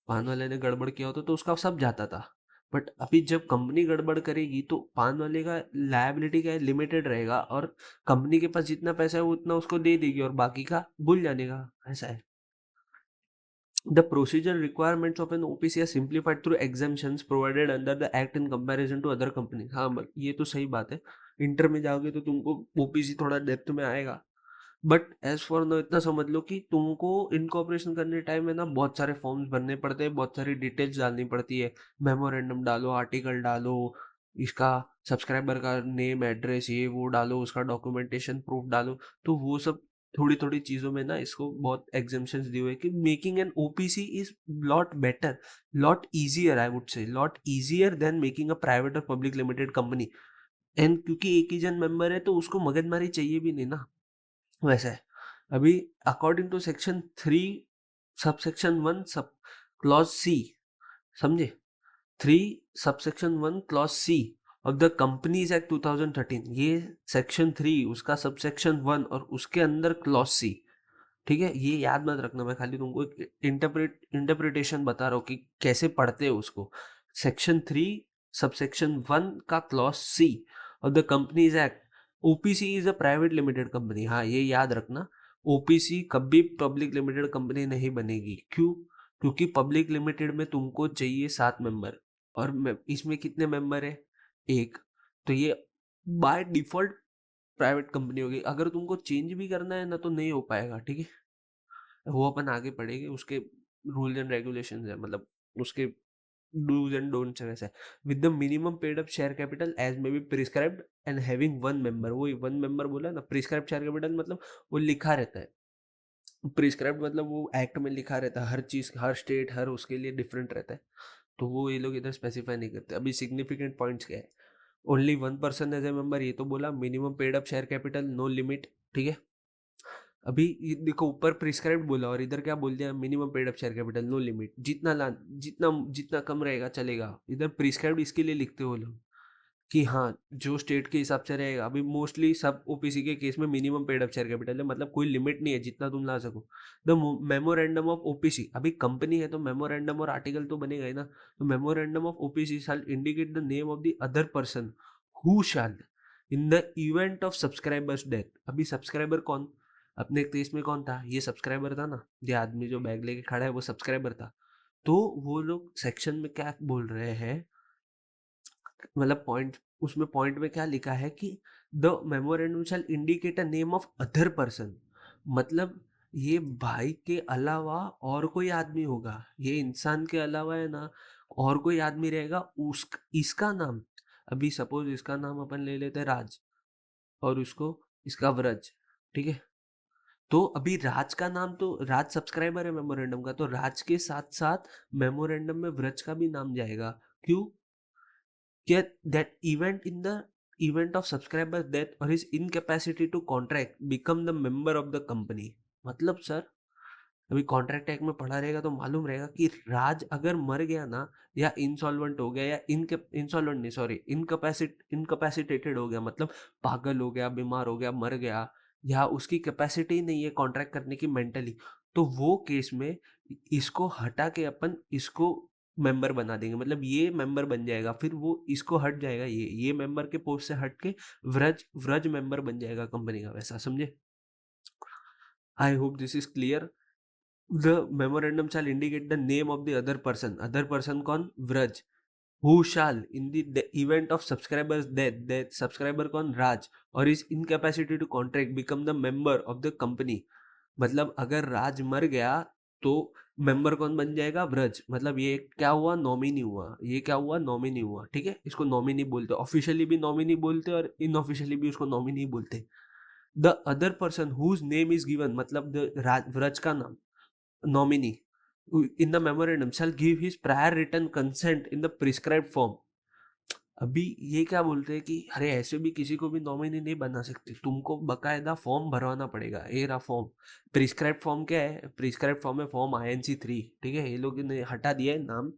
पान वाले ने गड़बड़ किया होता तो उसका सब जाता था। बट अभी जब कंपनी गड़बड़ करेगी तो पान वाले का लायबिलिटी क्या है, लिमिटेड रहेगा, और कंपनी के पास जितना पैसा है वो उतना उसको दे देगी, और बाकी का भूल जाने का, ऐसा है। The procedure requirements of an OPC are simplified through exemptions provided under the act in comparison to other companies। हाँ, ये तो सही बात है, इंटर में जाओगे तो तुमको ओपीसी थोड़ा डेप्थ में आएगा, बट एज फॉर नो इतना समझ लो कि तुमको इनकॉर्पोरेशन करने टाइम में ना बहुत सारे फॉर्म्स भरने पड़ते हैं, बहुत सारी डिटेल्स डालनी पड़ती है, मेमोरेंडम डालो, आर्टिकल डालो, इसका सब्सक्राइबर का नेम एड्रेस ये वो डालो, उसका डॉक्यूमेंटेशन प्रूफ डालो, तो वो सब थोड़ी थोड़ी चीजों में ना इसको बहुत एग्जाम्पशंस दिए हुए कि making an OPC is lot better, lot easier, I would say lot easier than making a private और पब्लिक लिमिटेड कंपनी। एंड क्योंकि एक ही जन मेंबर है तो उसको मगजमारी चाहिए भी नहीं ना, वैसा है। अभी according to section 3 subsection 1 sub clause C, समझे, 3 subsection 1 clause C of the companies act 2013, ये सेक्शन 3 उसका सबसेक्शन 1 और उसके अंदर क्लॉज सी, ठीक है। ये याद मत रखना, मैं खाली तुमको एक इंटरप्रिटेशन बता रहा हूँ कि कैसे पढ़ते हैं उसको। सेक्शन 3 सबसेक्शन 1 का clause C of the companies act, OPC is a private limited company, हाँ ये याद रखना। ओपीसी कभी पब्लिक लिमिटेड कंपनी नहीं बनेगी, क्यों, क्योंकि पब्लिक लिमिटेड में तुमको चाहिए 7 मेंबर, और इसमें कितने मेंबर है, एक, तो ये बाय डिफॉल्ट प्राइवेट कंपनी होगी। अगर तुमको चेंज भी करना है ना तो नहीं हो पाएगा, ठीक है। वो अपन आगे पढ़ेंगे, उसके रूल्स एंड रेगुलेशंस है, मतलब उसके डूज एंड डोंट्स है, वैसे with the minimum paid up share capital as may be prescribed and having 1 member, वो 1 मेंबर बोला ना, प्रिस्क्राइब्ड शेयर कैपिटल मतलब वो लिखा रहता है, प्रिस्क्राइब्ड मतलब वो एक्ट में लिखा रहता है, हर चीज हर स्टेट हर उसके लिए डिफरेंट रहता है, तो वो ये लोग इधर स्पेसिफाई नहीं करते। अभी सिग्निफिकेंट पॉइंट्स क्या है, only 1 person as a member, ये तो बोला, minimum paid up share capital no limit, ठीक है। अभी ये देखो ऊपर प्रिस्क्राइब्ड बोला और इधर क्या बोल दिया, minimum paid up share capital no limit, जितना जितना कम रहेगा चलेगा। इधर प्रिस्क्राइब्ड इसके लिए लिखते हो लोग कि हाँ जो स्टेट के हिसाब से रहेगा। अभी मोस्टली सब ओपीसी के केस में minimum paid up share capital है, मतलब कोई लिमिट नहीं है जितना तुम ला सको। द मेमोरेंडम ऑफ ओपीसी, अभी कंपनी है तो मेमोरेंडम और आर्टिकल तो बनेगा ही ना। तो memorandum of OPC shall indicate the name of the other person who shall in the event of subscribers death. अभी सब्सक्राइबर कौन, अपने केस में कौन था, ये सब्सक्राइबर था ना, ये आदमी जो बैग लेके खड़ा है वो सब्सक्राइबर था। तो वो लोग सेक्शन में क्या बोल रहे हैं, मतलब पॉइंट, उसमें पॉइंट में क्या लिखा है कि the memorandum shall indicate a name of other person, मतलब ये भाई के अलावा और कोई आदमी होगा, ये इंसान के अलावा है ना और कोई आदमी रहेगा, उस इसका नाम, अभी सपोज इसका नाम अपन ले लेते हैं राज, और उसको इसका व्रज, ठीक है। तो अभी राज का नाम, तो राज सब्सक्राइबर है मेमोरेंडम का, तो राज के साथ साथ मेमोरेंडम में व्रज का भी नाम जाएगा। क्यों? Yet that event in the event of subscriber death or his incapacity to contract become the member of the company। मतलब सर, अभी कॉन्ट्रैक्ट एक्ट में पढ़ा रहेगा तो मालूम रहेगा कि राज अगर मर गया ना, या इंसॉल्वेंट हो गया, या इंसॉल्वेंट नहीं सॉरी इनकैपेसिटेटेड हो गया, मतलब पागल हो गया, बीमार हो गया, मर गया, या उसकी कैपेसिटी नहीं है कॉन्ट्रैक्ट करने की मेंटली, तो वो केस में इसको हटा के अपन इसको मेंबर बना देंगे, मतलब ये मेंबर बन जाएगा, फिर वो इसको हट जाएगा, ये मेंबर के पोस्ट से हट के व्रज व्रज मेंबर बन जाएगा कंपनी का, वैसा समझे। I hope this is clear. The memorandum shall indicate the name of the other person. Other person कौन? Vraj. Who shall in the event of subscriber's death, that subscriber कौन? राज, और is incapacity to contract become the member of the company। मतलब अगर राज मर गया तो मेंबर कौन बन जाएगा? व्रज। मतलब ये क्या हुआ? नॉमिनी हुआ। ये क्या हुआ? नॉमिनी हुआ, ठीक है। इसको नॉमिनी बोलते, ऑफिशियली भी नॉमिनी बोलते और इनऑफिशियली भी उसको नॉमिनी बोलते। The other person whose name is given, मतलब व्रज का नाम, nominee in the memorandum shall give his prior written consent in the prescribed form। अभी ये क्या बोलते हैं कि अरे ऐसे भी किसी को भी नॉमिनी नहीं बना सकते, तुमको बकायदा फॉर्म भरवाना पड़ेगा। ये रहा फॉर्म। प्रिस्क्राइब फॉर्म क्या है? प्रिस्क्राइब फॉर्म है फॉर्म INC3, ठीक है। ये लोग ने हटा दिया है नाम,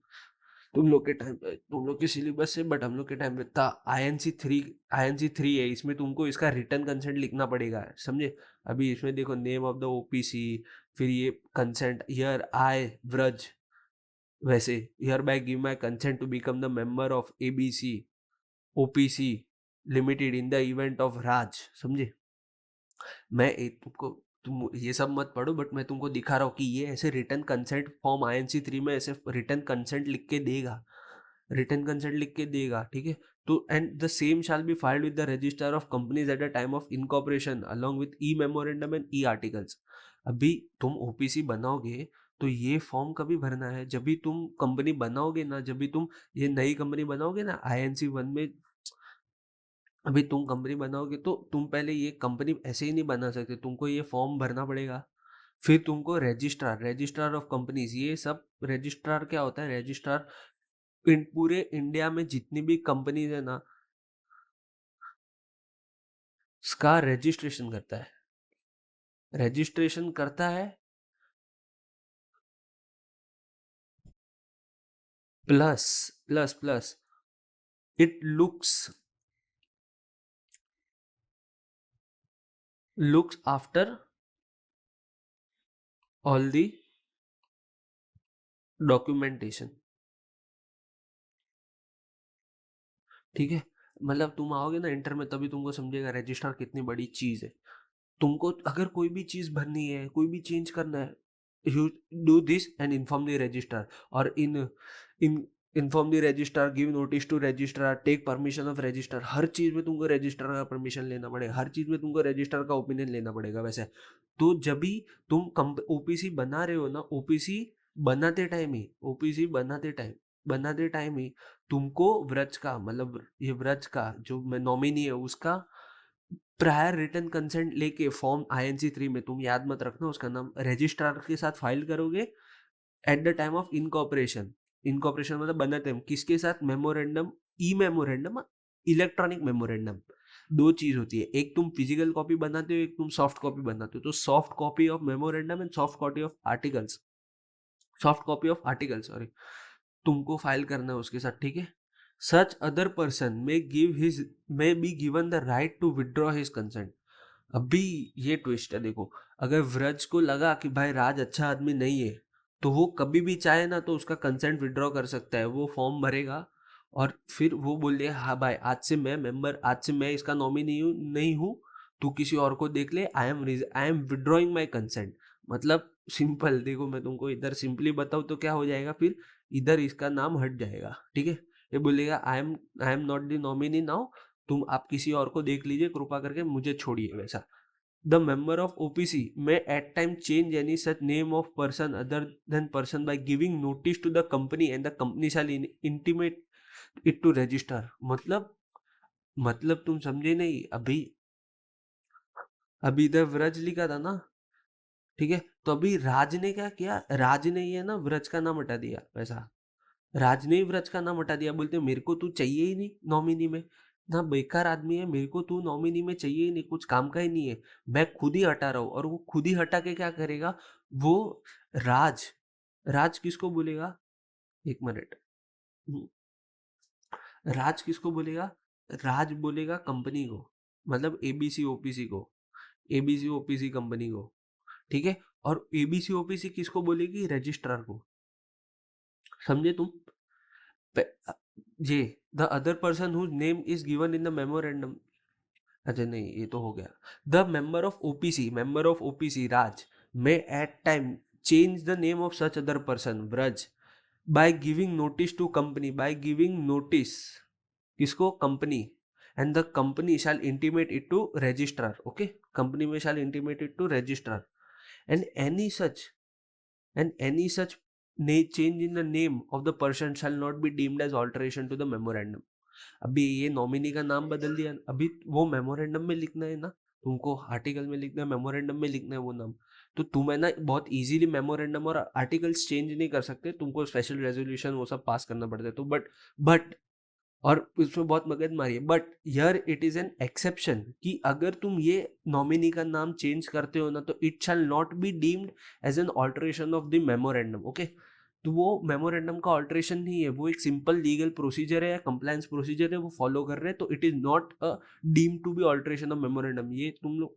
तुम लोग के टाइम पे, तुम लोग के सिलेबस से, बट हम लोग के टाइम पे था INC3 है, इसमें तुमको इसका रिटर्न कंसेंट लिखना पड़ेगा, समझे। अभी इसमें देखो नेम ऑफ द ओपीसी, फिर ये कंसेंट, हियर आई व्रज, वैसे hereby give my consent to become the member of ABC OPC limited in the event of Raj, समझे। मैं तुमको, तुम ये सब मत पढ़ो, बट मैं तुमको दिखा रहा हूँ कि ये ऐसे रिटर्न कंसेंट फॉर्म INC3 में ऐसे रिटर्न कंसेंट लिख के देगा, रिटर्न कंसेंट लिख के देगा, ठीक है। तो and the same shall be filed with the register of companies eight the time of incorporation along with E memorandum and E articles. अभी तुम ओपीसी बनाओगे तो ये फॉर्म कभी भरना है? जब भी तुम कंपनी बनाओगे ना, जब भी तुम ये नई कंपनी बनाओगे ना INC1 में, अभी तुम कंपनी बनाओगे तो तुम पहले ये कंपनी ऐसे ही नहीं बना सकते, तुमको ये फॉर्म भरना पड़ेगा। फिर तुमको रजिस्ट्रार ऑफ कंपनीज, ये सब रजिस्ट्रार क्या होता है? रजिस्ट्रार पूरे इंडिया में जितनी भी कंपनीज है ना, इसका रजिस्ट्रेशन करता है, रजिस्ट्रेशन करता है, plus plus plus it looks after all the documentation, ठीक है। मतलब तुम आओगे ना इंटर में तभी तुमको समझेगा रजिस्ट्रार कितनी बड़ी चीज है। तुमको अगर कोई भी चीज भरनी है, कोई भी चेंज करना है, you do this and inform the registrar, और in inform the registrar, give notice to registrar, take permission of registrar. हर चीज में तुमको रजिस्ट्रार का परमिशन लेना पड़ेगा, हर चीज में तुमको रजिस्ट्रार का ओपिनियन लेना पड़ेगा वैसे। तो जब भी तुम ओपीसी बना रहे हो ना, ओपीसी बनाते टाइम ही तुमको व्रज का, मतलब ये व्रज का जो नॉमिनी है उसका प्रायर रिटर्न कंसेंट लेके फॉर्म INC3 में, तुम याद मत रखना उसका नाम, रजिस्ट्रार के साथ फाइल करोगे eight the time of incorporation. Incorporation मतलब बनाते हैं किसके साथ? मेमोरेंडम, ई मेमोरेंडम, इलेक्ट्रॉनिक मेमोरेंडम। दो चीज होती है, एक तुम फिजिकल कॉपी बनाते हो, एक तुम सॉफ्ट कॉपी बनाते हो। तो soft copy of memorandum and soft copy of articles, soft copy of article sorry, तुमको फाइल करना है उसके साथ, ठीक है। Such other person may be given the right to withdraw his consent. अभी ये ट्विस्ट है, देखो, अगर व्रज को लगा कि भाई राज अच्छा आदमी नहीं है, तो वो कभी भी चाहे ना तो उसका कंसेंट विड्रॉ कर सकता है। वो फॉर्म भरेगा और फिर वो बोले हाँ भाई आज से मैं मेंबर, आज से मैं इसका नॉमिनी नहीं हूँ, तू किसी और को देख ले, I am withdrawing my consent. मतलब सिंपल, देखो मैं तुमको इधर सिंपली बताऊँ तो क्या हो जाएगा, फिर इधर इसका नाम हट जाएगा, ठीक है। ये बोलेगा आई am not the nominee now, तुम आप किसी और को देख लीजिए, कृपा करके मुझे छोड़िए, वैसा। The member of OPC may at time change any such name of person other than person by giving notice to the company and the company shall intimate it to register। मतलब तुम समझे नहीं। अभी अभी इधर व्रज लिखा था ना, ठीक है, तो अभी राज ने क्या किया, राज ने ये ना व्रज का नाम हटा दिया, वैसा। राज ने ही व्रज का नाम हटा दिया, बोलते मेरे को तू चाहिए ही नहीं नॉमिनी में, ना बेकार आदमी है, मेरे को तू नॉमिनी में चाहिए ही नहीं, कुछ काम का ही नहीं है, मैं खुद ही हटा रहा हूँ। और वो खुद ही हटा के क्या करेगा वो, राज, राज किसको बोलेगा, एक मिनट, राज किसको बोलेगा, राज बोलेगा कंपनी को, मतलब एबीसी ओपीसी को, एबीसी ओपीसी कंपनी को, ठीक है। और एबीसी ओपीसी किसको बोलेगी, रजिस्ट्रार को, समझे तुम। ये the other person whose name is given in the memorandum, अच्छा नहीं ये तो हो गया। The member of OPC Raj may at time change the name of such other person Vraj by giving notice to company, by giving notice किसको, company, and the company shall intimate it to registrar, okay, company में shall intimate it to registrar, and any such change in the name of the person shall not be deemed as alteration to the memorandum। अभी ये नॉमिनी का नाम बदल दिया, अभी वो मेमोरेंडम में लिखना है ना, तुमको आर्टिकल में लिखना है, मेमोरेंडम में लिखना है वो नाम, तो तुम है ना बहुत इजीली मेमोरेंडम और आर्टिकल्स चेंज नहीं कर सकते, तुमको स्पेशल रेजोल्यूशन वो सब पास करना पड़ता है। तो बट और उसमें बहुत मगजमारी है, but here it is an exception कि अगर तुम ये नॉमिनी का नाम चेंज करते हो ना, तो it shall not be deemed as an alteration of the memorandum, okay. तो वो मेमोरेंडम का ऑल्टरेशन नहीं है, वो एक सिंपल लीगल प्रोसीजर है या कंप्लायंस प्रोसीजर है, वो फॉलो कर रहे हैं, तो it is not a deemed to be alteration of memorandum. ये तुम लोग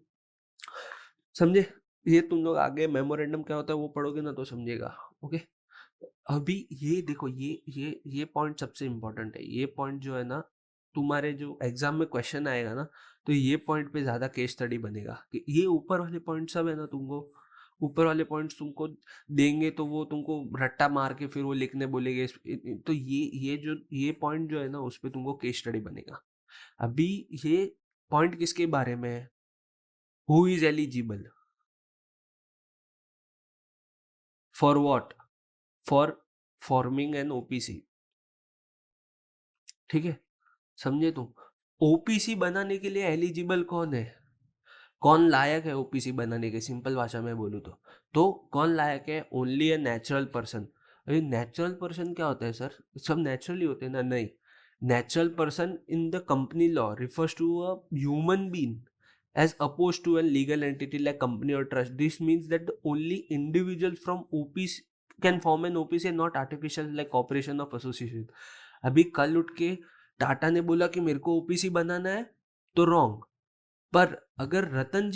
समझे, ये तुम लोग आगे मेमोरेंडम क्या होता है वो पढ़ोगे ना तो समझेगा, ओके। अभी ये देखो, ये पॉइंट सबसे इम्पोर्टेंट है। ये पॉइंट जो है ना, तुम्हारे जो एग्जाम में क्वेश्चन आएगा ना, तो ये पॉइंट पे ज्यादा केस स्टडी बनेगा कि ये ऊपर वाले पॉइंट सब है ना, तुमको ऊपर वाले पॉइंट्स तुमको देंगे तो वो तुमको रट्टा मार के फिर वो लिखने बोलेंगे, तो ये पॉइंट जो है ना उस पे तुमको केस स्टडी बनेगा। अभी ये पॉइंट किसके बारे में है, who is eligible for what, for forming an OPC, ठीक है, समझे तुम। ओपीसी बनाने के लिए एलिजिबल कौन है, कौन लायक है ओपीसी बनाने के, सिंपल भाषा में बोलूँ तो कौन लायक है, ओनली अ नेचुरल पर्सन। अरे नेचुरल पर्सन क्या होता है सर, सब नेचुरली होते हैं ना, नहीं, natural person in the company law refers to a human being as opposed to a legal entity like company or trust। This means that the only individuals from OPC can form an OPC and not artificial like corporation of association। अभी कल उठ के टाटा ने बोला कि मेरे को ओपीसी बनाना है तो रॉन्ग, पर अगर रतन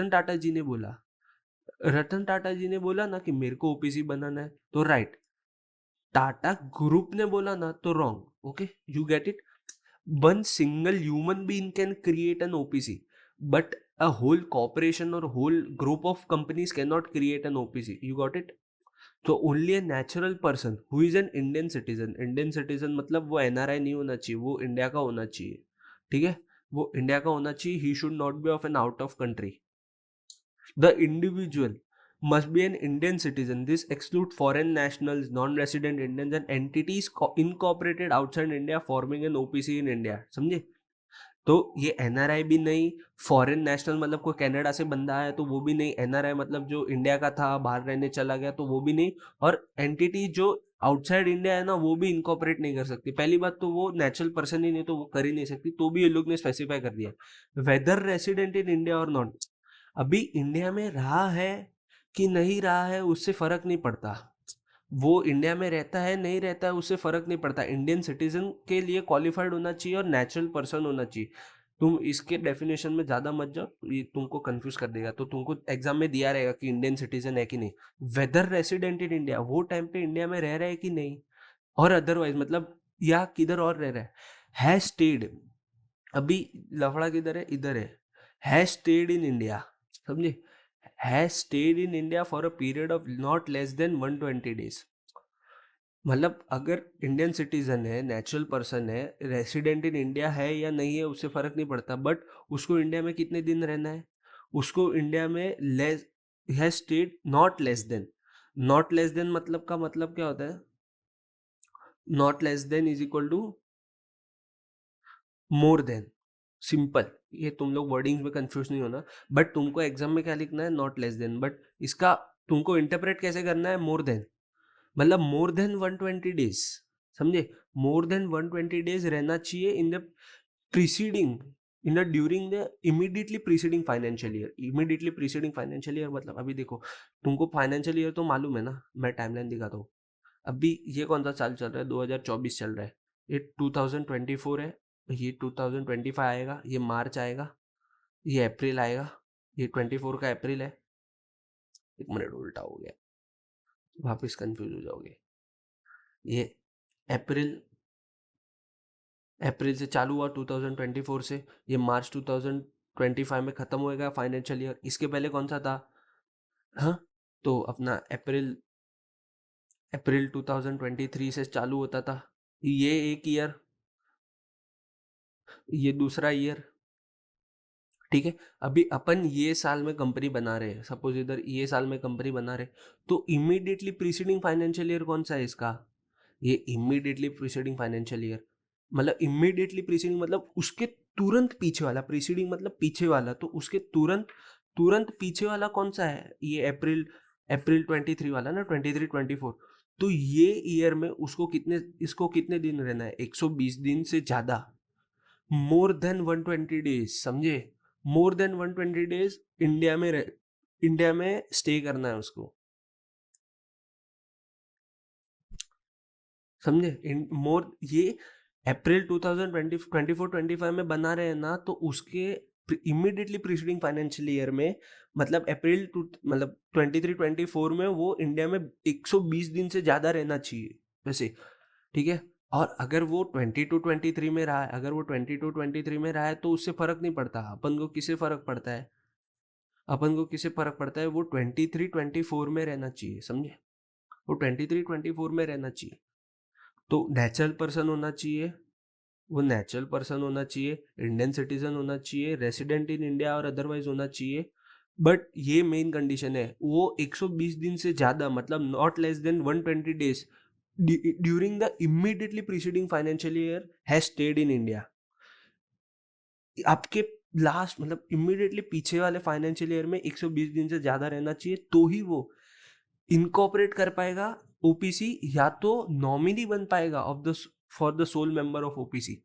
टाटा जी ने बोला ना कि मेरे को ओपीसी बनाना है तो राइट, टाटा ग्रुप ने बोला ना तो wrong, okay, you get it. One single human being can create an OPC, but a whole corporation और whole group of companies can not create an OPC, you got it. तो only a natural person who is an Indian citizen, Indian citizen मतलब वो एनआरआई नहीं होना चाहिए, वो इंडिया का होना चाहिए, ठीक है, वो इंडिया का होना चाहिए, he should not be of an out of country. The individual must be an Indian citizen। This excludes foreign nationals, non-resident Indians and entities incorporated outside India forming an OPC in India। समझे, तो ये एनआरआई भी नहीं, फॉरेन नेशनल मतलब कोई कनाडा से बंदा है तो वो भी नहीं, एनआरआई मतलब जो इंडिया का था बाहर रहने चला गया तो वो भी नहीं, और एंटिटी जो आउटसाइड इंडिया है ना, वो भी इनकॉपरेट नहीं कर सकती। पहली बात तो वो नेचुरल पर्सन ही नहीं, तो वो कर ही नहीं सकती, तो भी ये लोग ने स्पेसिफाई कर दिया वेदर रेसिडेंट इन इंडिया और नॉट। अभी इंडिया में रहा है कि नहीं रहा है उससे फर्क नहीं पड़ता, वो इंडिया में रहता है नहीं रहता है उससे फर्क नहीं पड़ता। इंडियन सिटीजन के लिए क्वालिफाइड होना चाहिए और नेचुरल पर्सन होना चाहिए। तुम इसके डेफिनेशन में ज्यादा मत जाओ, ये तुमको कंफ्यूज कर देगा। तो तुमको एग्जाम में दिया रहेगा कि इंडियन सिटीजन है कि नहीं, वेदर रेसिडेंट इन इंडिया, वो टाइम पे इंडिया में रह रहा है कि नहीं, और अदरवाइज मतलब या किधर और रह रहा है स्टेड। अभी लफड़ा किधर है, इधर है स्टेड इन इंडिया, समझे, has stayed in India for a period of not less then 120 days। मतलब अगर इंडियन सिटीजन है, नेचुरल पर्सन है, रेसिडेंट इन इंडिया है या नहीं है उससे फर्क नहीं पड़ता, बट उसको इंडिया में कितने दिन रहना है, उसको इंडिया में less, has stayed not less than, not less than मतलब का मतलब क्या होता है, not less than is equal to more than, simple. ये तुम लोग वर्डिंग्स में कंफ्यूज नहीं होना, बट तुमको एग्जाम में क्या लिखना है, नॉट लेस देन, बट इसका तुमको इंटरप्रेट कैसे करना है, मोर देन, मतलब मोर देन 120 डेज, समझे, मोर देन 120 डेज रहना चाहिए in the preceding, in the during the immediately preceding financial year. Immediately preceding financial year मतलब अभी देखो, तुमको फाइनेंशियल ईयर तो मालूम है ना, मैं टाइमलाइन दिखाता हूँ। अभी ये कौन सा साल चल रहा है, 2024 चल रहा है, ये 2024 है, ये 2025 आएगा, ये मार्च आएगा, ये अप्रैल आएगा, ये 24 का अप्रैल है। एक मिनट उल्टा हो गया, वापस कंफ्यूज हो जाओगे। ये अप्रैल, अप्रैल से चालू हुआ 2024 से, ये मार्च 2025 में खत्म होएगा फाइनेंशियल ईयर। इसके पहले कौन सा था, हाँ, तो अपना अप्रैल, अप्रैल 2023 से चालू होता था, ये एक ईयर, ये दूसरा ईयर, ठीक है। अभी अपन ये साल में कंपनी बना रहे हैं, सपोज इधर ये साल में कंपनी बना रहे, तो इमीडिएटली प्रीसीडिंग फाइनेंशियल ईयर कौन सा है इसका, ये इमीडिएटली प्रीसीडिंग फाइनेंशियल ईयर, मतलब इमीडिएटली प्रीसीडिंग मतलब उसके तुरंत पीछे वाला, प्रीसीडिंग मतलब पीछे वाला, तो उसके तुरंत तुरंत पीछे वाला कौन सा है, ये अप्रैल, अप्रैल 23 वाला ना, 23-24। तो ये ईयर में उसको कितने, इसको कितने दिन रहना है, 120 दिन से ज्यादा, मोर देन 120 डेज, समझे, मोर देन 120 डेज इंडिया में इंडिया में स्टे करना है उसको, समझे। मोर ये अप्रैल 2024-25 में बना रहे हैं ना, तो उसके इमीडिएटली प्रीसीडिंग फाइनेंशियल ईयर में, मतलब अप्रैल टू मतलब 23-24 में वो इंडिया में 120 दिन से ज्यादा रहना चाहिए वैसे, ठीक है। और अगर वो 22-23 में रहा है, अगर वो 22-23 में रहा है तो उससे फर्क नहीं पड़ता, अपन को किसे फर्क पड़ता है, अपन को किसे फर्क पड़ता है, वो 23-24 में रहना चाहिए, समझे, वो 23-24 में रहना चाहिए। तो नेचुरल पर्सन होना चाहिए, वो नेचुरल पर्सन होना चाहिए, इंडियन सिटीजन होना चाहिए, रेसिडेंट इन इंडिया और अदरवाइज होना चाहिए। बट ये मेन कंडीशन है, वो 120 दिन से ज्यादा मतलब not less then 120 days during the immediately preceding financial year has stayed in India. आपके लास्ट मतलब इमीडिएटली पीछे वाले फाइनेंशियल ईयर में 120 दिन से ज्यादा रहना चाहिए, तो ही वो इनकॉपरेट कर पाएगा ओपीसी, या तो नॉमिनी बन पाएगा of the for the sole member of OPC.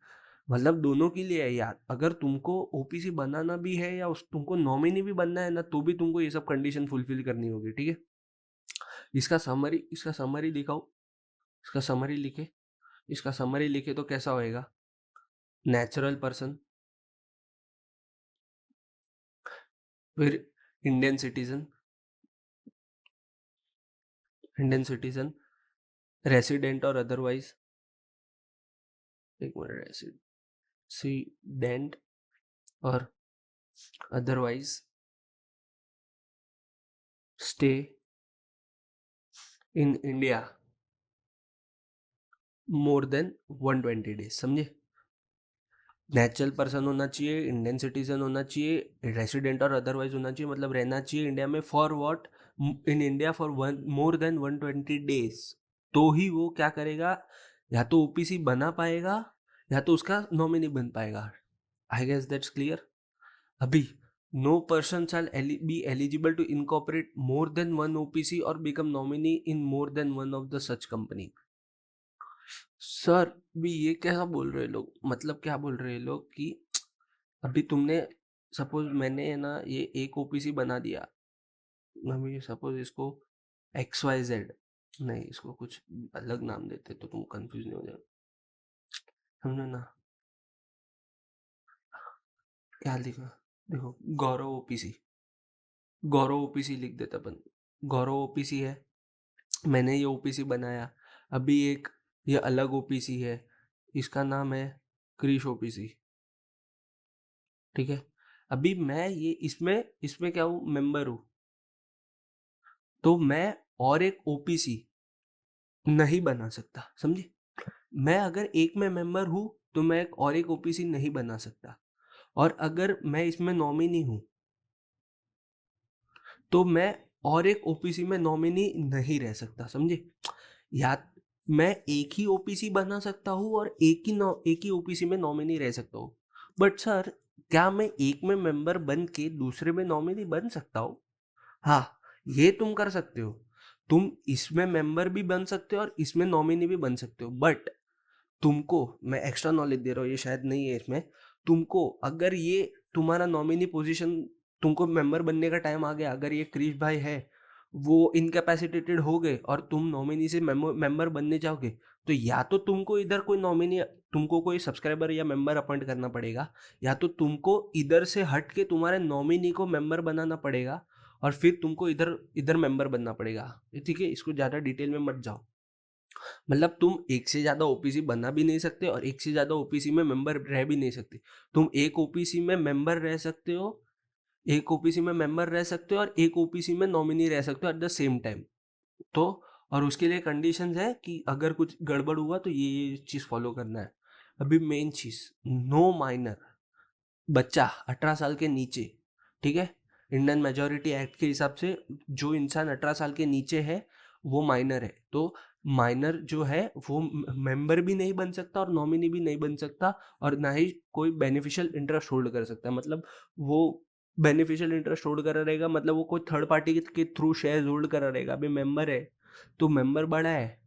मतलब दोनों के लिए है यार, अगर तुमको ओपीसी बनाना भी है या उस तुमको नॉमिनी भी बनना है ना, तो भी तुमको ये सब कंडीशन फुलफिल करनी होगी, ठीक है। इसका समरी दिखाओ, इसका समरी लिखे, इसका समरी लिखे तो कैसा होएगा, नेचुरल पर्सन, फिर Indian citizen, Indian citizen, resident और अदरवाइज, एक मिनट, रेसिडेंट और otherwise stay in India more than 120 days, समझे। नेचुरल पर्सन होना चाहिए, इंडियन सिटीजन होना चाहिए, रेसिडेंट और अदरवाइज होना चाहिए, मतलब रहना चाहिए इंडिया में for what, in India for more than 120 days, तो ही वो क्या करेगा, या तो ओपीसी बना पाएगा या तो उसका नॉमिनी बन पाएगा। I guess that's clear. अभी no person shall be eligible to incorporate more than one OPC और become nominee in more than one of the such company. Sir भी ये कैसा बोल रहे हैं लोग, मतलब क्या बोल रहे हैं लोग कि अभी तुमने, सपोज मैंने है ना ये एक ओपीसी बना दिया, अभी सपोज इसको एक्स वाई जेड, नहीं इसको कुछ अलग नाम देते तो तुम कंफ्यूज नहीं हो जाओ, समझो ना। क्या लिखा, देखो गौरव ओपीसी, गौरव ओपीसी लिख देता अपन, गौरव ओपीसी है, मैंने ये ओपीसी बनाया। अभी एक ये अलग ओपीसी है, इसका नाम है क्रिश ओपीसी, ठीक है। अभी मैं ये इसमें इसमें क्या हूँ, मेंबर हूँ, तो मैं और एक ओपीसी नहीं बना सकता, समझे। मैं अगर एक में मेंबर हूँ तो मैं एक और एक ओपीसी नहीं बना सकता, और अगर मैं इसमें नॉमिनी हूँ तो मैं और एक ओपीसी में नॉमिनी नहीं रह सकता, समझे। या मैं एक ही ओपीसी बना सकता हूँ और एक ही ओपीसी में नॉमिनी रह सकता हूँ। बट सर, क्या मैं एक में मेंबर बन के दूसरे में नॉमिनी बन सकता हूँ? हाँ, ये तुम कर सकते हो। तुम इसमें मेंबर भी बन सकते हो और इसमें नॉमिनी भी बन सकते हो, बट तुमको, मैं एक्स्ट्रा नॉलेज दे रहा हूँ, ये शायद नहीं है इसमें, तुमको अगर ये तुम्हारा नॉमिनी पोजीशन, तुमको मेंबर बनने का टाइम आ गया, अगर ये क्रिश भाई है वो इनकैपेसिटेटेड हो गए और तुम नॉमिनी से मेंबर बनने जाओगे, तो या तो तुमको इधर कोई नॉमिनी, तुमको कोई सब्सक्राइबर या मेंबर अपॉइंट करना पड़ेगा, या तो तुमको इधर से हट के तुम्हारे नॉमिनी को मेंबर बनाना पड़ेगा, और फिर तुमको इधर इधर मेंबर बनना पड़ेगा, ठीक है। इसको ज़्यादा डिटेल में मत जाओ। मतलब तुम एक से ज्यादा ओपीसी बना भी नहीं सकते और एक से ज्यादा ओपीसी में मेंबर रह भी नहीं सकते। तुम एक ओपीसी में मेंबर रह सकते हो, एक ओपीसी में मेंबर रह सकते हो और एक ओपीसी में नॉमिनी रह सकते हो एट द सेम टाइम। तो और उसके लिए कंडीशंस है कि अगर कुछ गड़बड़ हुआ तो ये चीज फॉलो करना है। अभी मेन चीज, नो माइनर, बच्चा 18 साल के नीचे, ठीक है। इंडियन मेजोरिटी एक्ट के हिसाब से जो इंसान 18 साल के नीचे है वो माइनर है, तो माइनर जो है वो मेंबर भी नहीं बन सकता और नॉमिनी भी नहीं बन सकता, और ना ही कोई बेनिफिशियल इंटरेस्ट होल्ड कर सकता है। मतलब वो बेनिफिशियल इंटरेस्ट होल्ड करा रहेगा, मतलब वो कोई थर्ड पार्टी के थ्रू शेयर होल्ड करा रहेगा। अभी मेंबर है तो मेंबर बड़ा है,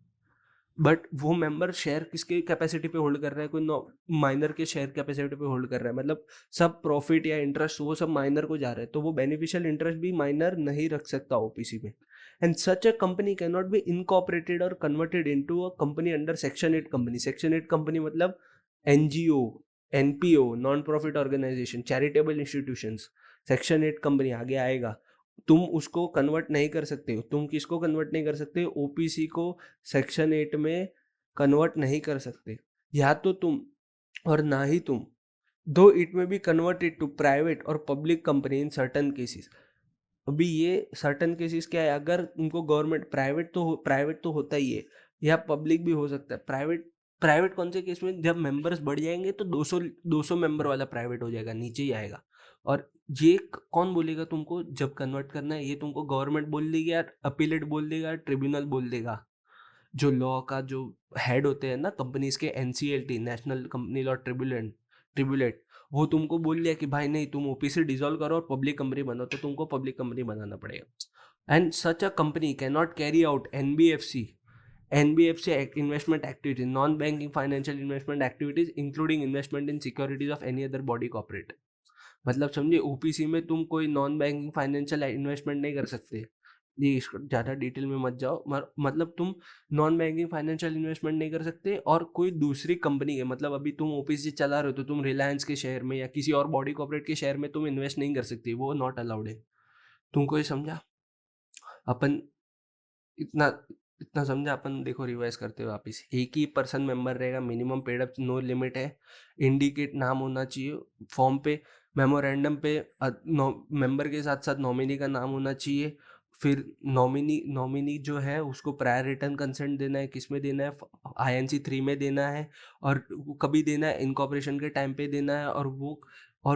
बट वो मेंबर शेयर किसके कैपेसिटी पे होल्ड कर रहा है, कोई माइनर के शेयर कैपेसिटी पे होल्ड कर रहा है, मतलब सब प्रॉफिट या इंटरेस्ट वो सब माइनर को जा रहा है, तो वो बेनिफिशियल इंटरेस्ट भी माइनर नहीं रख सकता ओपीसी में। And such a company can not be incorporated और converted into a company under section 8 company. Section 8 company मतलब NGO, NPO, non profit organisation, charitable institutions, section 8 company आगे आएगा। तुम उसको कन्वर्ट नहीं कर सकते हो। तुम किसको कन्वर्ट नहीं कर सकते, ओपीसी को सेक्शन 8 में कन्वर्ट नहीं कर सकते, या तो तुम, और ना ही तुम, दो इट में बी कन्वर्टेड टू प्राइवेट और public company in certain cases. अभी ये सर्टन केसेस क्या है, अगर तुमको गवर्नमेंट, प्राइवेट तो होता ही है, या पब्लिक भी हो सकता है। प्राइवेट, प्राइवेट कौन से केस में, जब मेंबर्स बढ़ जाएंगे तो 200 मेंबर वाला प्राइवेट हो जाएगा, नीचे ही आएगा। और ये कौन बोलेगा तुमको जब कन्वर्ट करना है, ये तुमको गवर्नमेंट बोल देगी या अपीलेट बोल देगा, ट्रिब्यूनल बोल देगा। जो लॉ का जो हेड होते हैं ना कंपनीज के, एनसीएलटी, नेशनल कंपनी लॉ ट्रिब्यूलेट, वो तुमको बोल लिया कि भाई नहीं, तुम ओपीसी डिसॉल्व करो और पब्लिक कंपनी बनाओ, तो तुमको पब्लिक कंपनी बनाना पड़ेगा। And such a company can not carry out NBFC investment activities, non banking financial investment activities including investment in securities of any other body corporate. मतलब समझे, ओपीसी में तुम कोई नॉन बैंकिंग फाइनेंशियल इन्वेस्टमेंट नहीं कर सकते। ये इसको ज़्यादा डिटेल में मत जाओ, मतलब तुम नॉन बैंकिंग फाइनेंशियल इन्वेस्टमेंट नहीं कर सकते, और कोई दूसरी कंपनी है, मतलब अभी तुम ओपीसी चला रहे हो तो तुम रिलायंस के शेयर में या किसी और बॉडी कॉर्पोरेट के शेयर में तुम इन्वेस्ट नहीं कर सकते, वो नॉट अलाउड है। तुमको ये समझा अपन, इतना इतना समझा अपन। देखो रिवाइज करते हो वापिस, एक ही पर्सन मेंबर रहेगा, minimum paid up no limit है, इंडिकेट नाम होना चाहिए फॉर्म पे, मेमोरेंडम पे मेंबर के साथ साथ नॉमिनी का नाम होना चाहिए। फिर नॉमिनी जो है उसको प्रायर रिटर्न कंसेंट देना है, किस में देना है, INC 3 में देना है, और वो कभी देना है, इनकॉर्पोरेशन के टाइम पे देना है। और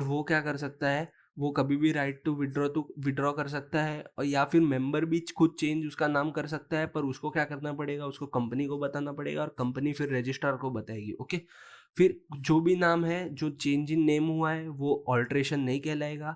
वो क्या कर सकता है, वो कभी भी राइट टू विड्रॉ कर सकता है, और या फिर मेंबर भी खुद चेंज उसका नाम कर सकता है, पर उसको क्या करना पड़ेगा, उसको कंपनी को बताना पड़ेगा और कंपनी फिर रजिस्ट्रार को बताएगी, ओके। फिर जो भी नाम है जो चेंज इन नेम हुआ है वो ऑल्ट्रेशन नहीं कहलाएगा।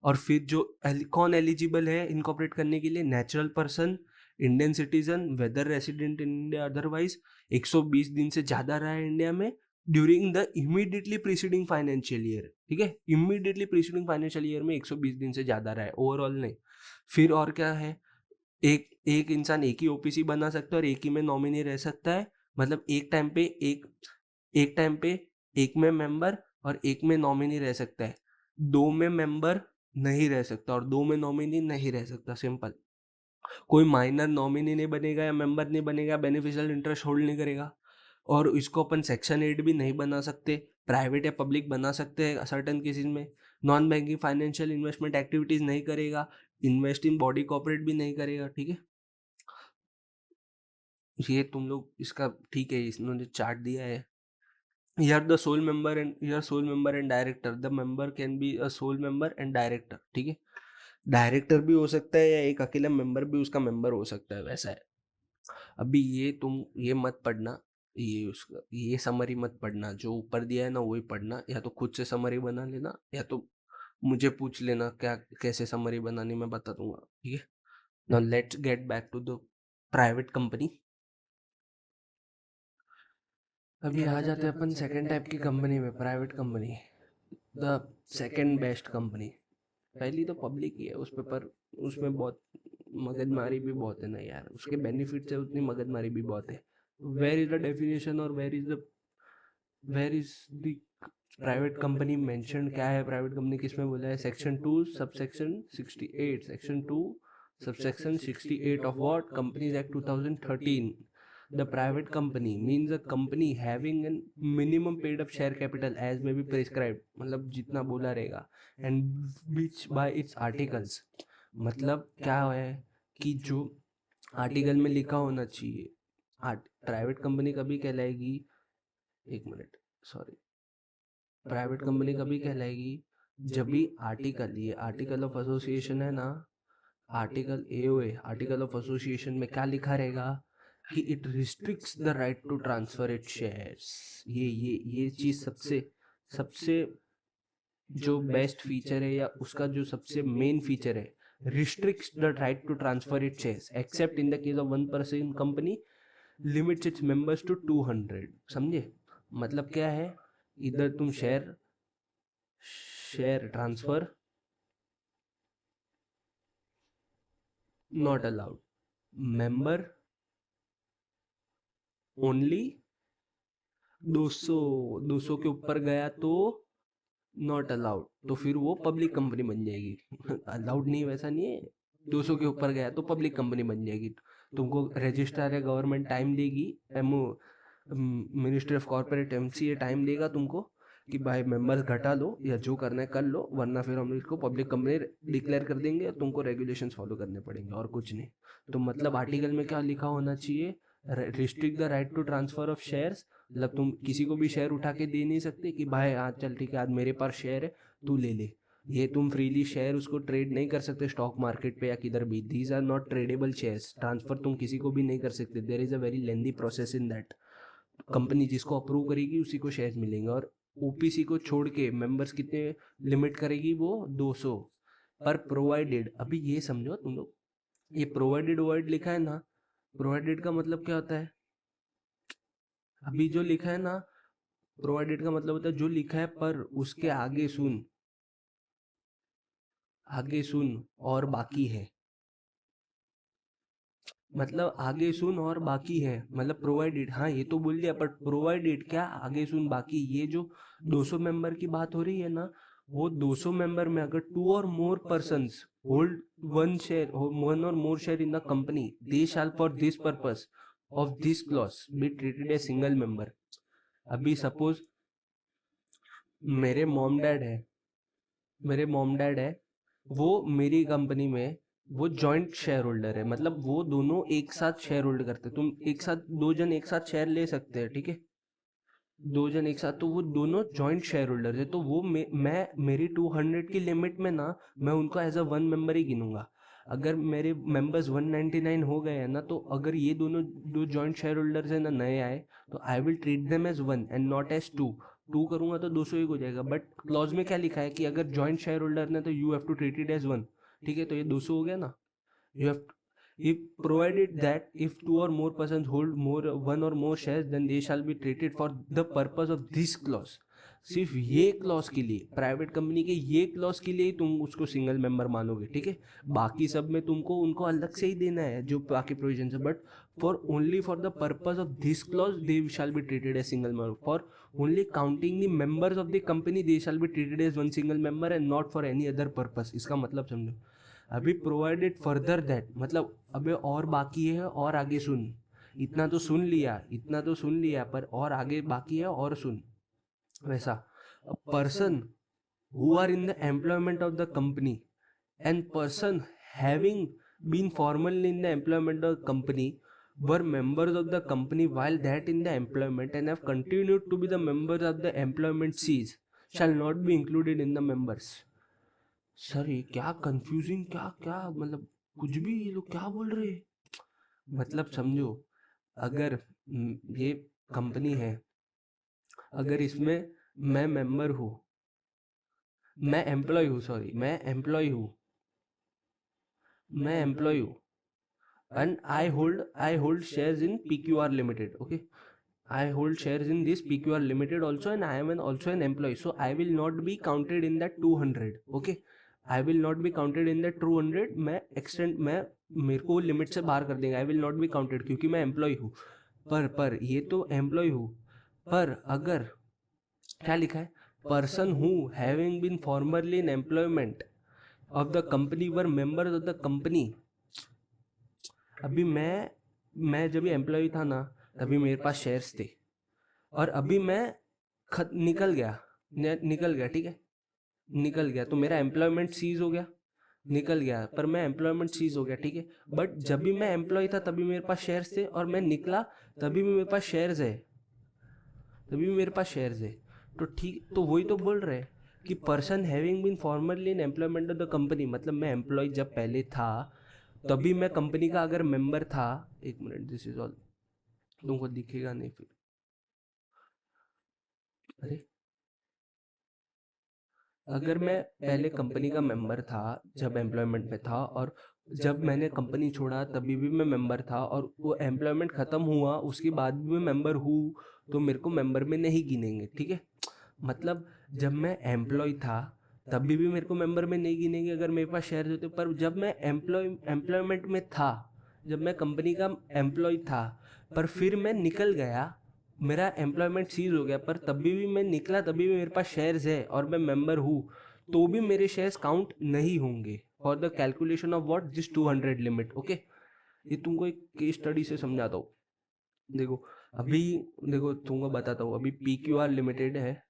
और फिर जो कौन एलिजिबल है इनकॉर्पोरेट करने के लिए, natural person, Indian citizen, whether resident in India otherwise, 120 दिन से ज़्यादा रहा है इंडिया में during the immediately preceding financial year, ठीक है, इमीडिएटली प्रीसीडिंग फाइनेंशियल ईयर में 120 दिन से ज़्यादा रहा है, ओवरऑल नहीं। फिर और क्या है, एक एक इंसान एक ही ओपीसी बना सकता है और एक ही में नॉमिनी रह सकता है, मतलब एक टाइम पे एक में मेंबर और एक में नॉमिनी रह सकता है, दो में मेंबर नहीं रह सकता और दो में नॉमिनी नहीं रह सकता, सिंपल। कोई माइनर नॉमिनी नहीं बनेगा या मेंबर नहीं बनेगा, बेनिफिशियल इंटरेस्ट होल्ड नहीं करेगा। और इसको अपन सेक्शन 8 भी नहीं बना सकते, प्राइवेट या पब्लिक बना सकते हैं सर्टन केसेस में। Non banking financial investment activities नहीं करेगा, इन्वेस्ट इन बॉडी कॉर्पोरेट भी नहीं करेगा, ठीक है। ये तुम लोग इसका ठीक है, इन्होंने चार्ट दिया है। You are the sole member and you are sole member and director. The member can be a sole member and director, ठीक है। डायरेक्टर भी हो सकता है या एक अकेला मेंबर भी उसका मेंबर हो सकता है, वैसा है। अभी ये तुम ये मत पढ़ना, ये उसका ये समरी मत पढ़ना, जो ऊपर दिया है ना वही पढ़ना, या तो खुद से समरी बना लेना या तो मुझे पूछ लेना क्या कैसे समरी बनानी, मैं बता दूंगा, ठीक है। Now let's get back to the private company. अभी आ जाते हैं अपन सेकेंड टाइप की कंपनी में, private company, the second best company. पहली तो पब्लिक ही है उस पे, पर उसमें बहुत मगजमारी भी बहुत है ना यार, उसके बेनिफिट है उतनी मगजमारी भी बहुत है। वेयर इज द डेफिनेशन और where is the private company mention, क्या है प्राइवेट कंपनी किसमें बोला है, section 2 subsection 68, section 2 subsection 68 of what, companies act 2013। The private company means a company having a minimum paid up share capital as may be prescribed, मतलब जितना बोला रहेगा, and which by its articles, मतलब क्या है कि जो आर्टिकल में लिखा होना चाहिए। प्राइवेट कंपनी कभी कहलाएगी, एक मिनट सॉरी, प्राइवेट कंपनी कभी कहलाएगी जब भी आर्टिकल, ये आर्टिकल ऑफ एसोसिएशन है ना, article AOA article of association में क्या लिखा रहेगा कि it restricts the right to transfer it shares. ये चीज सबसे सबसे जो बेस्ट फीचर है या उसका जो सबसे मेन फीचर है, restricts the right to transfer it shares except in the case of one person company limits its members to 200, समझे। मतलब क्या है, इधर तुम share share transfer not allowed, member only 200 के ऊपर गया तो नॉट अलाउड, तो फिर वो पब्लिक कंपनी बन जाएगी। अलाउड नहीं, वैसा नहीं है, 200 के ऊपर गया तो पब्लिक कंपनी बन जाएगी। तुमको रजिस्ट्रार या गवर्नमेंट टाइम देगी, MO ministry of corporate MCA time देगा तुमको कि भाई मेंबर्स घटा लो या जो करना है कर लो, वरना फिर हम इसको पब्लिक कंपनी डिक्लेयर कर देंगे और तुमको रेगुलेशंस फॉलो करने पड़ेंगे और कुछ नहीं। तो मतलब आर्टिकल में क्या लिखा होना चाहिए, restrict the right to transfer of shares, मतलब तुम किसी को भी शेयर उठा के दे नहीं सकते कि भाई आज चल ठीक है आज मेरे पास शेयर है तू ले ले। ये तुम फ्रीली शेयर उसको ट्रेड नहीं कर सकते स्टॉक मार्केट पे या किधर भी, these are not tradable shares, transfer तुम किसी को भी नहीं कर सकते, there is a very lengthy process in that. Company जिसको अप्रूव करेगी उसी को शेयर मिलेंगे, और ओपीसी को छोड़ के मेंबर्स कितने लिमिट करेगी वो 200, पर प्रोवाइडेड, अभी ये समझो तुम लोग, ये प्रोवाइडेड वर्ड लिखा है ना, प्रोवाइडेड का मतलब क्या होता है, अभी जो लिखा है ना प्रोवाइडेड का मतलब होता है जो लिखा है पर उसके आगे सुन और बाकी है, मतलब आगे सुन और बाकी है, मतलब प्रोवाइडेड, हाँ ये तो बोल दिया, बट प्रोवाइडेड क्या, आगे सुन बाकी, ये जो 200 मेंबर की बात हो रही है ना, वो 200 मेंबर में अगर 2 और मोर पर्सन्स होल्ड वन और more share in the company, they shall for this purpose of this clause be treated a single member. अभी सपोज मेरे मॉम डैड है मेरे मॉम डैड है, वो मेरी कंपनी में वो जॉइंट शेयर होल्डर है, मतलब वो दोनों एक साथ शेयर होल्ड करते हैं, तुम एक साथ दो जन एक साथ शेयर ले सकते हैं, ठीक है, दो जन एक साथ, तो वो दोनों जॉइंट शेयर होल्डर है, तो वो मैं मेरी 200 की लिमिट में ना मैं उनको एज अ वन मेंबर ही गिनूंगा। अगर मेरे मेंबर्स 199 हो गए हैं ना, तो अगर ये दोनों दो जॉइंट शेयर होल्डर्स है ना नए आए, तो I will treat them as one and not as two. 2 करूंगा तो 201 हो जाएगा, बट क्लॉज में क्या लिखा है कि अगर जॉइंट शेयर होल्डर ने तो you have to treat it as 1, ठीक है, तो ये 200 हो गया ना। You have if provided that if 2 or more persons hold more 1 or more shares then they shall be treated for the purpose of this clause। सिर्फ ये क्लॉज के लिए, प्राइवेट कंपनी के ये क्लॉज के लिए ही तुम उसको सिंगल मेंबर मानोगे, ठीक है। बाकी सब में तुमको उनको अलग से ही देना है जो बाकी प्रोविजन है, but for only for the purpose of this clause they shall be treated as single member, for only counting the members of the company they shall be treated as one single member and not for any other purpose. इसका मतलब समझो। अभी प्रोवाइडेड फर्दर दैट मतलब अबे और बाकी है, और आगे सुन। इतना तो सुन लिया, इतना तो सुन लिया, पर और आगे बाकी है, और सुन। वैसा a person who are in the employment of the company and person having been formal in the employment of the company were members of the company while that in the employment and have continued to be the members of the employment cease shall not be included in the members। Sir ये क्या कंफ्यूजिंग, क्या क्या मतलब कुछ भी ये लोग क्या बोल रहे हैं। मतलब समझो, अगर ये कंपनी है, अगर इसमें मैं मेंबर हूँ, मैं एम्प्लॉय हूँ, सॉरी मैं एम्प्लॉय हूँ, मैं एम्प्लॉय हूँ and I hold shares in PQR Limited, okay, I hold shares in this PQR Limited also and I am also an employee, so I will not be counted in that 200, okay, I will not be counted in that 200। मैं एक्सटेंड मैं मेरे को लिमिट से बाहर कर देंगे, I will not be counted क्योंकि मैं एम्प्लॉय हूँ। पर ये तो एम्प्लॉय हूँ, पर अगर क्या लिखा है, person who having been formerly in employment of the company were members of the company. अभी मैं जब एम्प्लॉय था ना, तभी मेरे पास शेयर्स थे, और अभी मैं निकल गया, ठीक है, निकल गया तो मेरा एम्प्लॉयमेंट सीज हो गया, निकल गया पर मैं एम्प्लॉयमेंट सीज हो गया, ठीक है। बट जब भी मैं एम्प्लॉय था तभी मेरे पास शेयर्स थे, और मैं निकला तभी भी मेरे पास शेयर्स है, तभी भी मेरे पास शेयर्स है। तो ठीक, तो वही तो बोल रहे हैं कि person having been formerly in employment of the company, मतलब मैं एम्प्लॉय जब पहले था तभी मैं कंपनी का अगर मेंबर था, एक मिनट, दिस इज ऑल, तुमको दिखेगा नहीं फिर, अरे अगर मैं पहले कंपनी का मेंबर था जब एम्प्लॉयमेंट में था, और जब मैंने कंपनी छोड़ा तभी भी मैं मेंबर था, और वो एम्प्लॉयमेंट खत्म हुआ उसके बाद भी मैं मेंबर हूँ, तो मेरे को मेंबर में नहीं गिनेंगे, ठीक है। मतलब जब मैं एम्प्लॉय था तभी भी मेरे को मेंबर में नहीं गिनेंगे अगर मेरे पास शेयर होते, पर जब मैं एम्प्लॉयमेंट में था, जब मैं कंपनी का एम्प्लॉय था, पर फिर मैं निकल गया, मेरा एम्प्लॉयमेंट सीज हो गया, पर तभी भी मैं निकला तभी भी मेरे पास शेयर्स है और मैं मेंबर हूँ, तो भी मेरे शेयर्स काउंट नहीं होंगे for the calculation of what this 200 limit, okay. ये तुमको एक केस स्टडी से समझाता हूँ। देखो अभी, देखो तुमको बताता हूँ, अभी PQR लिमिटेड है,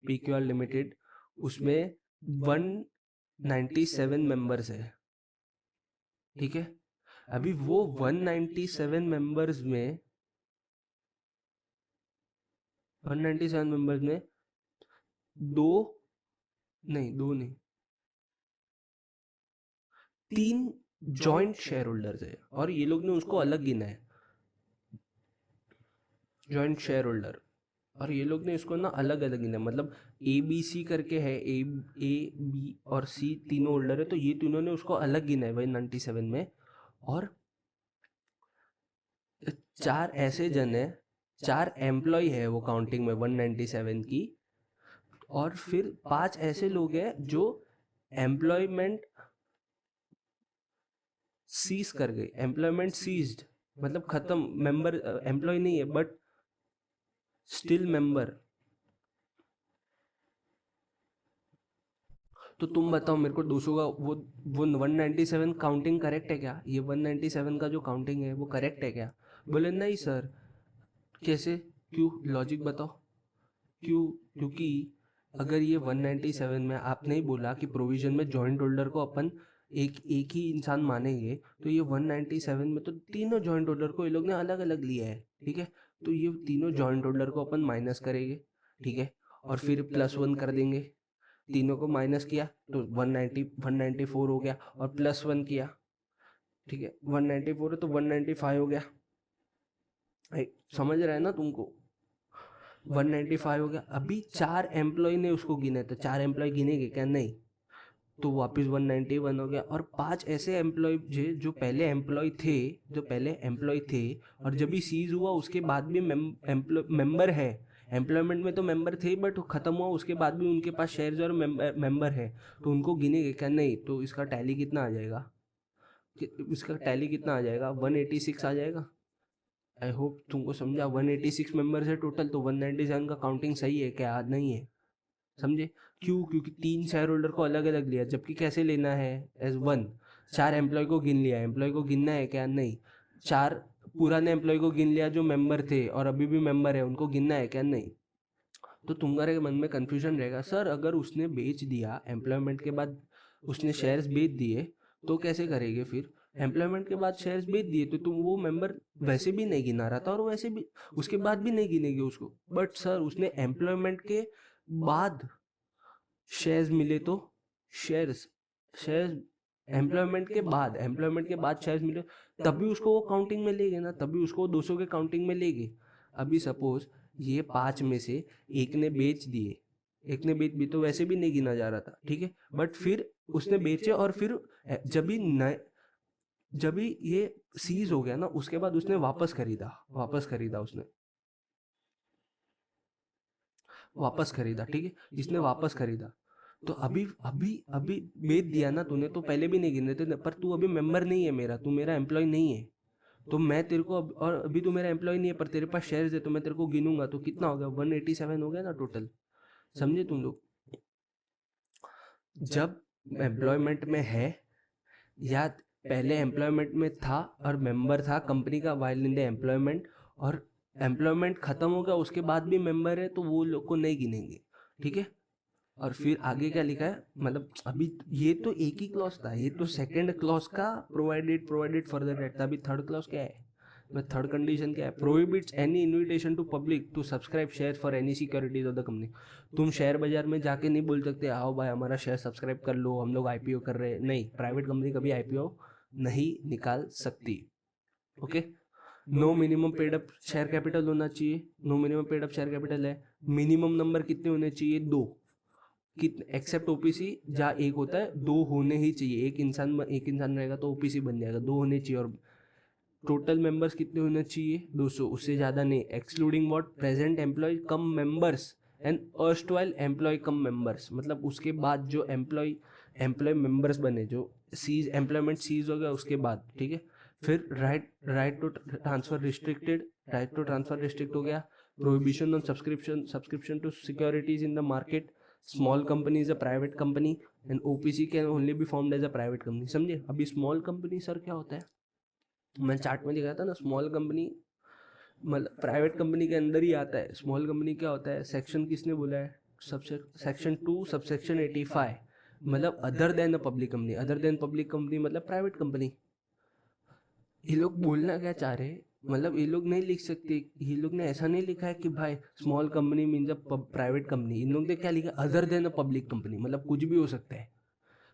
PQR लिमिटेड, उसमें 197 मेंबर्स है, ठीक है। अभी वो 197 मेंबर्स में 197 मेंबर्स में दो दो नहीं, 3 जॉइंट शेयर होल्डर्स है, और ये लोग ने उसको अलग गिना है, जॉइंट शेयर होल्डर, और ये लोग ने इसको ना अलग अलग गिना, मतलब ABC करके है, A B और C तीनों होल्डर है, तो ये तीनों ने उसको अलग गिना है 197 में। और 4 ऐसे जन है, 4 एम्प्लॉय है वो काउंटिंग में 197 की, और फिर 5 ऐसे लोग हैं जो एम्प्लॉयमेंट सीज कर गए, एम्प्लॉयमेंट सीज्ड मतलब खत्म, मेंबर एम्प्लॉय नहीं है बट स्टिल मेंबर। तो तुम बताओ मेरे को 200 का वो 197 काउंटिंग करेक्ट है क्या, ये 197 का जो काउंटिंग है वो करेक्ट है क्या। बोले नहीं सर। कैसे, क्यों, लॉजिक बताओ क्यों। क्योंकि अगर ये 197 में आपने ही बोला कि प्रोविजन में जॉइंट होल्डर को अपन एक एक ही इंसान मानेंगे, तो ये 197 में तो तीनों जॉइंट होल्डर को ये लोग ने अलग अलग लिया है, ठीक है। तो ये तीनों जॉइंट होल्डर को अपन माइनस करेंगे, ठीक है, और फिर +1 कर देंगे, तीनों को माइनस किया तो 194 हो गया, और +1 किया, ठीक है, 194 है तो 195 हो गया। समझ रहा है ना तुमको। 195 हो गया। अभी 4 एम्प्लॉय ने उसको गिने, तो 4 एम्प्लॉय गिनेगे क्या? नहीं, तो वापस 191 हो गया। और 5 ऐसे एम्प्लॉय जो पहले एम्प्लॉय थे, जो पहले एम्प्लॉय थे और जब भी सीज हुआ उसके बाद भी मेंबर है, एम्प्लॉयमेंट में तो मेंबर थे बट खत्म हुआ उसके बाद भी उनके पास शेयर्स और मेंबर है, तो उनको गिनेगे क्या? नहीं। तो इसका टैली कितना आ जाएगा? इसका टैली कितना आ जाएगा? 186 आ जाएगा। आई होप तुमको समझा। 186 मेंबर्स है टोटल, तो 197 का काउंटिंग सही है क्या? नहीं है। समझे? क्यों? क्योंकि 3 शेयर होल्डर को अलग अलग लिया, जबकि कैसे लेना है? As one. 4 एम्प्लॉय को गिन लिया, एम्प्लॉय को गिनना है क्या? नहीं। 4 पुराने एम्प्लॉय को गिन लिया जो मेंबर थे और अभी भी मेंबर है, उनको गिनना है क्या? नहीं। तो तुम्हारे मन में कंफ्यूजन रहेगा, सर अगर उसने बेच दिया एम्प्लॉयमेंट के बाद, उसने शेयर्स बेच दिए तो कैसे करेंगे फिर? एम्प्लॉयमेंट के बाद शेयर्स बेच दिए तो तुम वो मेंबर वैसे भी नहीं गिना रहा था और वैसे भी उसके बाद भी नहीं गिनेगे उसको। बट सर उसने एम्प्लॉयमेंट के बाद शेयर्स मिले तो शेयर्स शेयर्स एम्प्लॉयमेंट के बाद शेयर्स मिले तभी उसको वो काउंटिंग में लेंगे ना, तभी उसको 200 के काउंटिंग में लेंगे। अभी सपोज ये 5 में से एक ने बेच दिए, एक ने बेच भी तो वैसे भी नहीं गिना जा रहा था, ठीक है। बट फिर उसने बेचे और फिर जब भी नए जब भी ये सीज हो गया ना उसके बाद उसने वापस खरीदा उसने वापस खरीदा, ठीक है। इसने वापस खरीदा तो अभी अभी अभी बेच दिया ना तूने, तो पहले भी नहीं गिने थे, पर तू अभी मेंबर नहीं है मेरा, तू मेरा एम्प्लॉय नहीं है। तो मैं तेरे को और अभी तू मेरा एम्प्लॉय नहीं है पर तेरे पास शेयर्स है, तो मैं तेरे को गिनूंगा। तो कितना हो गया? 187 हो गया ना टोटल। समझे तुम लोग? जब एम्प्लॉयमेंट में है या पहले एम्प्लॉयमेंट में था और मेंबर था कंपनी का वाइल इन द एम्प्लॉयमेंट, और एम्प्लॉयमेंट खत्म हो गया उसके बाद भी मेंबर है, तो वो लोग को नहीं गिनेंगे, ठीक है। और फिर आगे क्या लिखा है, मतलब अभी ये तो एक ही क्लॉज था, ये तो सेकंड क्लॉज का प्रोवाइडेड फर्दर डेट था। अभी थर्ड क्लॉज क्या है? मैं थर्ड कंडीशन क्या है? Prohibits any invitation to public to subscribe share for any securities of the company. तुम शेयर बाजार में जाके नहीं बोल सकते आओ भाई हमारा शेयर सब्सक्राइब कर लो, हम लोग आईपीओ कर रहे हैं। नहीं, प्राइवेट कंपनी कभी आईपीओ नहीं निकाल सकती। Okay. No minimum paid up share capital होना चाहिए, no minimum paid up share capital है। मिनिमम नंबर कितने होने चाहिए? 2। कितने एक्सेप्ट ओपीसी जहाँ एक होता है, 2 होने ही चाहिए। एक इंसान रहेगा तो ओपीसी बन जाएगा, 2 होने चाहिए। और टोटल मेंबर्स कितने होने चाहिए? 200, उससे ज़्यादा नहीं। Excluding what? Present employ cum members and erstwhile employ cum members. मतलब उसके बाद जो एम्प्लॉय मेंबर्स बने, जो सीज एम्प्लॉयमेंट सीज हो गया उसके बाद, ठीक है। फिर right to transfer restricted, right to transfer restrict हो गया। Prohibition on subscription to securities in the market, small company is a private company and OPC can only be formed as a private company. समझे? अभी स्मॉल कंपनी सर क्या होता है? मैं चार्ट में दिखाया था ना, स्मॉल कंपनी मतलब प्राइवेट कंपनी के अंदर ही आता है। स्मॉल कंपनी क्या होता है? सेक्शन किसने बोला है? सेक्शन 2 सबसेक्शन 85, मतलब other than a public company. Other than public company मतलब प्राइवेट कंपनी। ये लोग बोलना क्या चाह रहे हैं? मतलब ये लोग नहीं लिख सकते, ये लोग ने ऐसा नहीं लिखा है कि भाई small company means a private company. इन लोग ने क्या लिखा? Other than a public company, मतलब कुछ भी हो सकता है।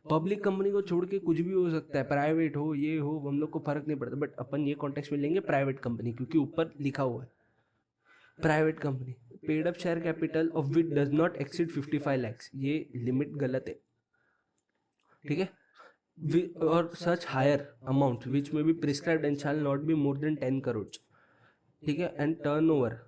पब्लिक कंपनी को छोड़ के कुछ भी हो सकता है, प्राइवेट हो ये हो, हम लोग को फर्क नहीं पड़ता। बट अपन ये कॉन्टेक्स्ट में लेंगे प्राइवेट कंपनी, क्योंकि ऊपर लिखा हुआ है private company. Paid up share capital of which does not exceed 55 lakhs, ये लिमिट गलत है, ठीक है। और सच हायर अमाउंट विच में B prescribed and shall not be more than 10 crore, ठीक है। एंड टर्नओवर,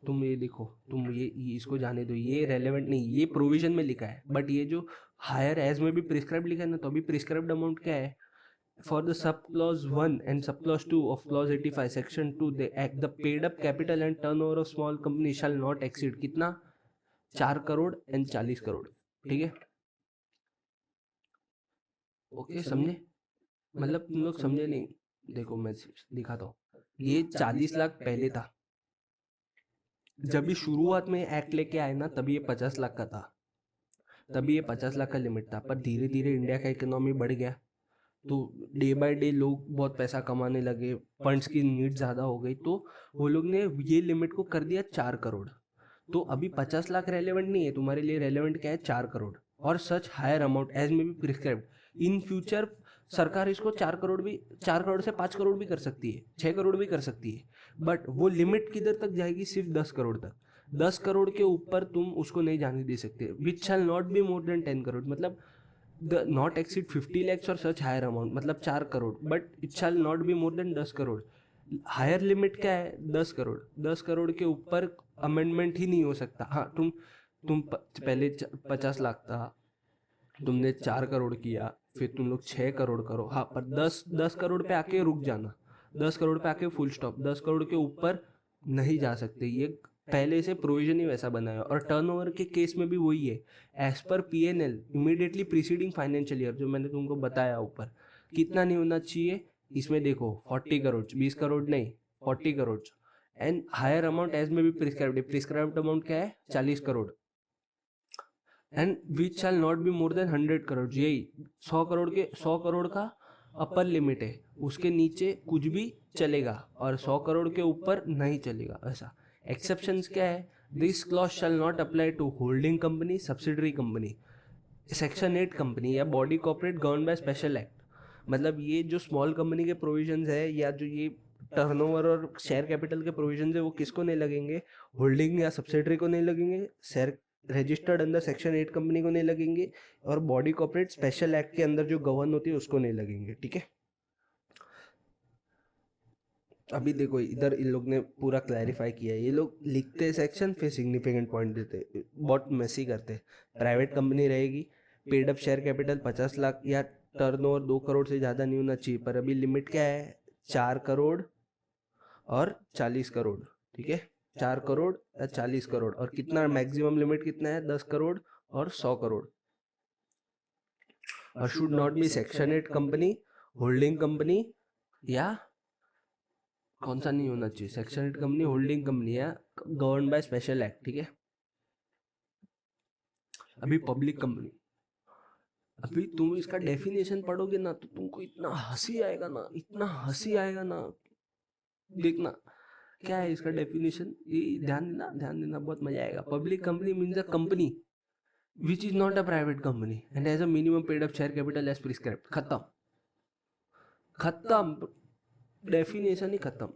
तुम ये देखो, तुम ये इसको जाने दो, ये रेलेवेंट नहीं, ये प्रोविजन में लिखा है। बट ये जो हायर एज में भी प्रिस्क्राइब लिखा है ना, तो अभी प्रिस्क्राइब्ड अमाउंट क्या है? For the subclause 1 and subclause 2 of clause 85 section 2, the paid up capital and turnover of small company shall not exceed कितना? 4 करोड़ एंड 40 करोड़, ठीक है। ओके, समझे? मतलब तुम लोग समझे नहीं? देखो मैं दिखाता हूँ। ये 40 लाख पहले था, जब भी शुरुआत में एक्ट लेके आए ना तभी ये 50 लाख का था, तभी ये 50 लाख का लिमिट था। पर धीरे धीरे इंडिया का इकोनॉमी बढ़ गया, तो डे बाय डे लोग बहुत पैसा कमाने लगे, फंड्स की नीड ज़्यादा हो गई, तो वो लोग ने ये लिमिट को कर दिया 4 करोड़। तो अभी 50 लाख रेलेवेंट नहीं है तुम्हारे लिए, रेलेवेंट क्या है? 4 करोड़। और सच हायर अमाउंट एज में बी प्रिस्क्राइब्ड इन फ्यूचर। सरकार इसको 4 करोड़ भी, 4 करोड़ से 5 करोड़ भी कर सकती है, 6 करोड़ भी कर सकती है। बट वो लिमिट किधर तक जाएगी? सिर्फ 10 करोड़ तक। 10 करोड़ के ऊपर तुम उसको नहीं जाने दे सकते. Which shall not be more than 10 crore, मतलब द नॉट एक्सीड 50 lakhs और सच हायर अमाउंट, मतलब 4 crore, but it shall not be more than 10 crore. Higher limit क्या है? 10 करोड़. 10 करोड़ के ऊपर अमेंडमेंट ही नहीं हो सकता. हाँ, तुम पहले 50 लाख था, तुमने 4 करोड़ किया, फिर तुम लोग 6 करोड़ करो, हाँ, पर 10 करोड़ पे आके रुक जाना. 10 करोड़ पे आके फुल स्टॉप. 10 करोड़ के ऊपर नहीं जा सकते. ये पहले से प्रोविजन ही वैसा बना है. और टर्नओवर के केस में भी वही है. As per PNL immediately preceding financial year, जो मैंने तुमको बताया ऊपर, कितना नहीं होना चाहिए इसमें देखो, 40 करोड़, 20 करोड़ नहीं, 40 crore. And higher amount as में भी प्रिस्क्राइब्ड अमाउंट क्या है? 40 crore. And which shall not be more than 100 crore. यही 100 करोड़ का अपर लिमिट है, उसके नीचे कुछ भी चलेगा और 100 करोड़ के ऊपर नहीं चलेगा. ऐसा एक्सेप्शंस क्या है? This clause shall not apply to holding company, subsidiary company, section 8 company या body corporate govern by special act. मतलब ये जो स्मॉल कंपनी के प्रोविजंस है या जो ये टर्नओवर और शेयर कैपिटल के प्रोविजंस है, वो किसको नहीं लगेंगे? होल्डिंग या सब्सिडरी को नहीं लगेंगे, शेयर रजिस्टर्ड अंदर सेक्शन 8 कंपनी को नहीं लगेंगे, और बॉडी कॉर्पोरेट स्पेशल एक्ट के अंदर जो गवर्न होती है उसको नहीं लगेंगे. ठीक है, अभी देखो इधर इन लोग ने पूरा क्लैरिफाई किया है. ये लोग लिखते सेक्शन फिर सिग्निफिकेंट पॉइंट देते, बहुत मेसी करते. प्राइवेट कंपनी रहेगी, paid up share capital 50 lakh या टर्नओवर 2 करोड़ से ज़्यादा नहीं होना चाहिए, पर अभी लिमिट क्या है? 4 करोड़ और 40 करोड़. ठीक है, 4 करोड़ या 40 करोड़. और कितना मैक्सिमम लिमिट कितना है? 10 करोड़ और 100 करोड़. और should not B section 8 company, holding company, या कौन सा नहीं होना चाहिए? सेक्शन 8 कंपनी, होल्डिंग कंपनी या गवर्न बाय स्पेशल एक्ट. ठीक है, अभी पब्लिक कंपनी, अभी तुम इसका डेफिनेशन पढ़ोगे ना तो तुमको इतना हंसी आएगा ना, इतना हंसी आएगा ना. देखना क्या है इसका डेफिनेशन, ये ध्यान देना, बहुत मजा आएगा. Public company means a company which is not a private company and has a minimum paid up share capital as prescribed. खत्म, खत्म, डेफिनेशन ही खत्म.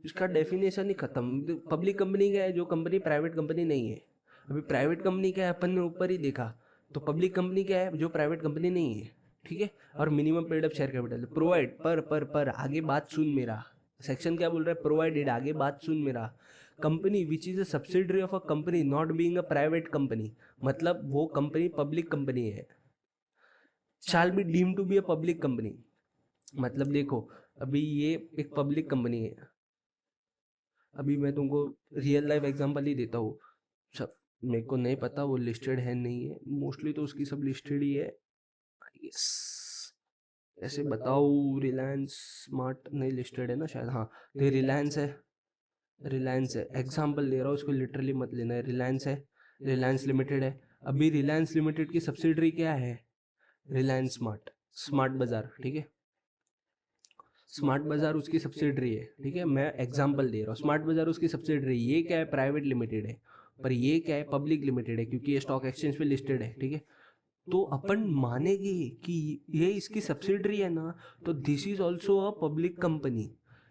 इसका डेफिनेशन ही खत्म. पब्लिक कंपनी क्या है? जो कंपनी प्राइवेट कंपनी नहीं है. अभी प्राइवेट कंपनी क्या है अपन ने ऊपर ही देखा, तो पब्लिक कंपनी क्या है? जो प्राइवेट कंपनी नहीं है. ठीक है, और minimum paid up share capital provide पर आगे बात सुन मेरा. सेक्शन क्या बोल रहा है? प्रोवाइडेड, आगे बात सुन मेरा. Company which is a subsidiary of a company not being a private company, मतलब वो कंपनी पब्लिक कंपनी है, shall be deemed to be a public company. मतलब देखो, अभी ये एक पब्लिक कंपनी है. अभी मैं तुमको रियल लाइफ एग्जांपल ही देता हूँ. सब मेरे को नहीं पता वो लिस्टेड है नहीं है, मोस्टली तो उसकी सब लिस्टेड ही है. यस, ऐसे बताओ. रिलायंस स्मार्ट नहीं लिस्टेड है ना शायद, हाँ. तो रिलायंस है, रिलायंस है, एग्जाम्पल दे रहा हूँ, इसको लिटरली मत लेना है. रिलायंस है, रिलायंस लिमिटेड है. अभी रिलायंस लिमिटेड की सब्सिडरी क्या है? रिलायंस स्मार्ट, स्मार्ट बाजार. ठीक है, स्मार्ट बाजार उसकी सब्सिडरी है. ठीक है, मैं एग्जांपल दे रहा हूँ. स्मार्ट बाजार उसकी सब्सिडरी, ये क्या है? प्राइवेट लिमिटेड है, पर ये क्या है? पब्लिक लिमिटेड है, क्योंकि ये स्टॉक एक्सचेंज पे लिस्टेड है. ठीक है, तो अपन मानेंगे कि ये इसकी सब्सिडरी है ना, तो this is also a public company.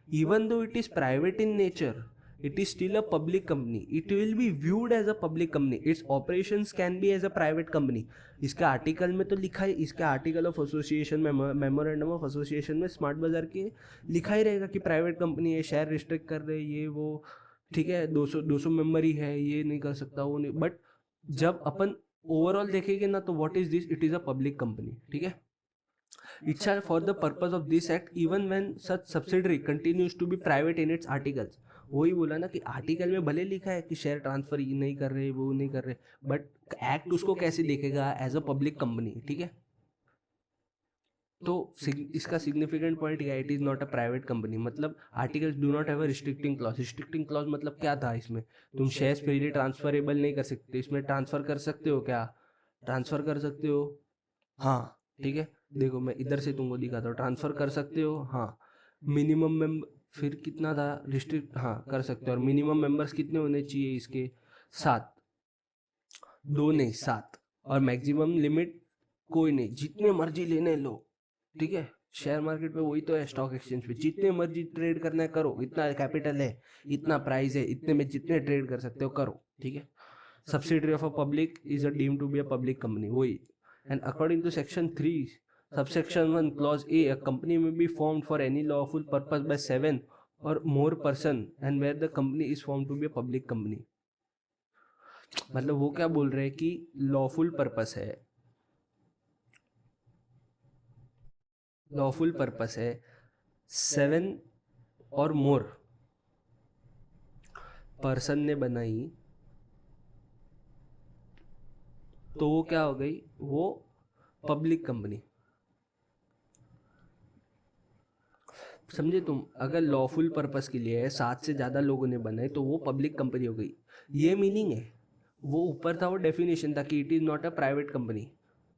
Even though it is private in nature, it is still a public company. It will be viewed as a public company. Its operations can be as a private company. इसका आर्टिकल में तो लिखा है, इसका आर्टिकल ऑफ एसोसिएशन में, मेमोरेंडम ऑफ एसोसिएशन में स्मार्ट बाजार के लिखा ही रहेगा कि प्राइवेट कंपनी है, शेयर रिस्ट्रिक्ट कर रहे ये वो. ठीक है, 200 मेंबर ही है, ये नहीं कर सकता वो नहीं. बट जब अपन ओवरऑल देखेंगे ना, तो what is this? It is a public company. ठीक है, it shall for the purpose of this act even when such subsidiary continues to be private in its articles. वही बोला ना कि आर्टिकल में भले लिखा है कि शेयर ट्रांसफर ये नहीं कर रहे, वो नहीं कर रहे, बट एक्ट उसको कैसे देखेगा? As a public company. ठीक है, तो इसका सिग्निफिकेंट पॉइंट क्या है? It is not a private company. मतलब articles do not have a restricting clause. Restricting clause मतलब क्या था इसमें? तुम शेयर्स फ्रीली ट्रांसफरेबल नहीं कर सकते. इसमें ट्रांसफर कर सकते हो क्या? ट्रांसफर कर सकते हो, हाँ. ठीक है, देखो मैं इधर से तुमको दिखाता हूँ. ट्रांसफर कर सकते हो, हाँ. मिनिमम मेंबर फिर कितना था? रिस्ट्रिक्ट, हाँ, कर सकते हो. और मिनिमम मेंबर्स कितने होने चाहिए इसके? 7, 2 नहीं 7. और मैक्सिमम लिमिट कोई नहीं, जितने मर्जी लेने लो. ठीक है, शेयर मार्केट पे वही तो है, स्टॉक एक्सचेंज पे जितने मर्जी ट्रेड करना है करो, इतना कैपिटल है, इतना प्राइस है, इतने में जितने ट्रेड कर सकते हो करो, ठीक है। Subsidiary of a public is a deemed to be a public company, वही। And according to section 3 subsection 1 clause a company may be formed for any lawful purpose by 7 or more person and where the company is formed to be a public company। मतलब वो क्या बोल रहे हैं कि लॉफुल पर्पस है, लॉफुल पर्पस है 7 और मोर पर्सन ने बनाई तो वो क्या हो गई, वो पब्लिक कंपनी। समझे तुम, अगर लॉफुल पर्पस के लिए 7 से ज़्यादा लोगों ने बनाए तो वो पब्लिक कंपनी हो गई, ये मीनिंग है। वो ऊपर था वो डेफिनेशन था कि it is not a private company,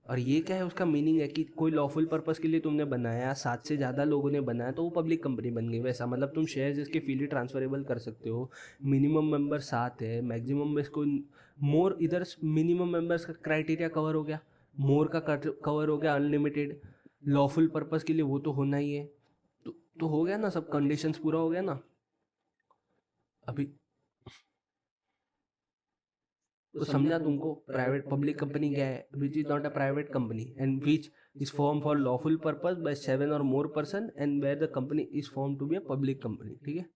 और ये क्या है उसका मीनिंग है कि कोई लॉफुल पर्पस के लिए तुमने बनाया, 7 से ज़्यादा लोगों ने बनाया तो वो पब्लिक कंपनी बन गई। वैसा मतलब तुम शेयर्स इसके फ्रीली ट्रांसफरेबल कर सकते हो, मिनिमम मेंबर 7 है, मैक्सिमम में इसको मोर, इधर मिनिमम मेंबर्स का क्राइटेरिया कवर हो गया, मोर का कवर हो गया, अनलिमिटेड। लॉफुल पर्पस के लिए वो तो होना ही है, तो हो गया ना, सब कंडीशंस पूरा हो गया ना। अभी तो समझा तुमको, प्राइवेट पब्लिक कंपनी क्या है, which is not a private company and which is form for lawful purpose by 7 और more person and where the company is form to be a public company, ठीक है।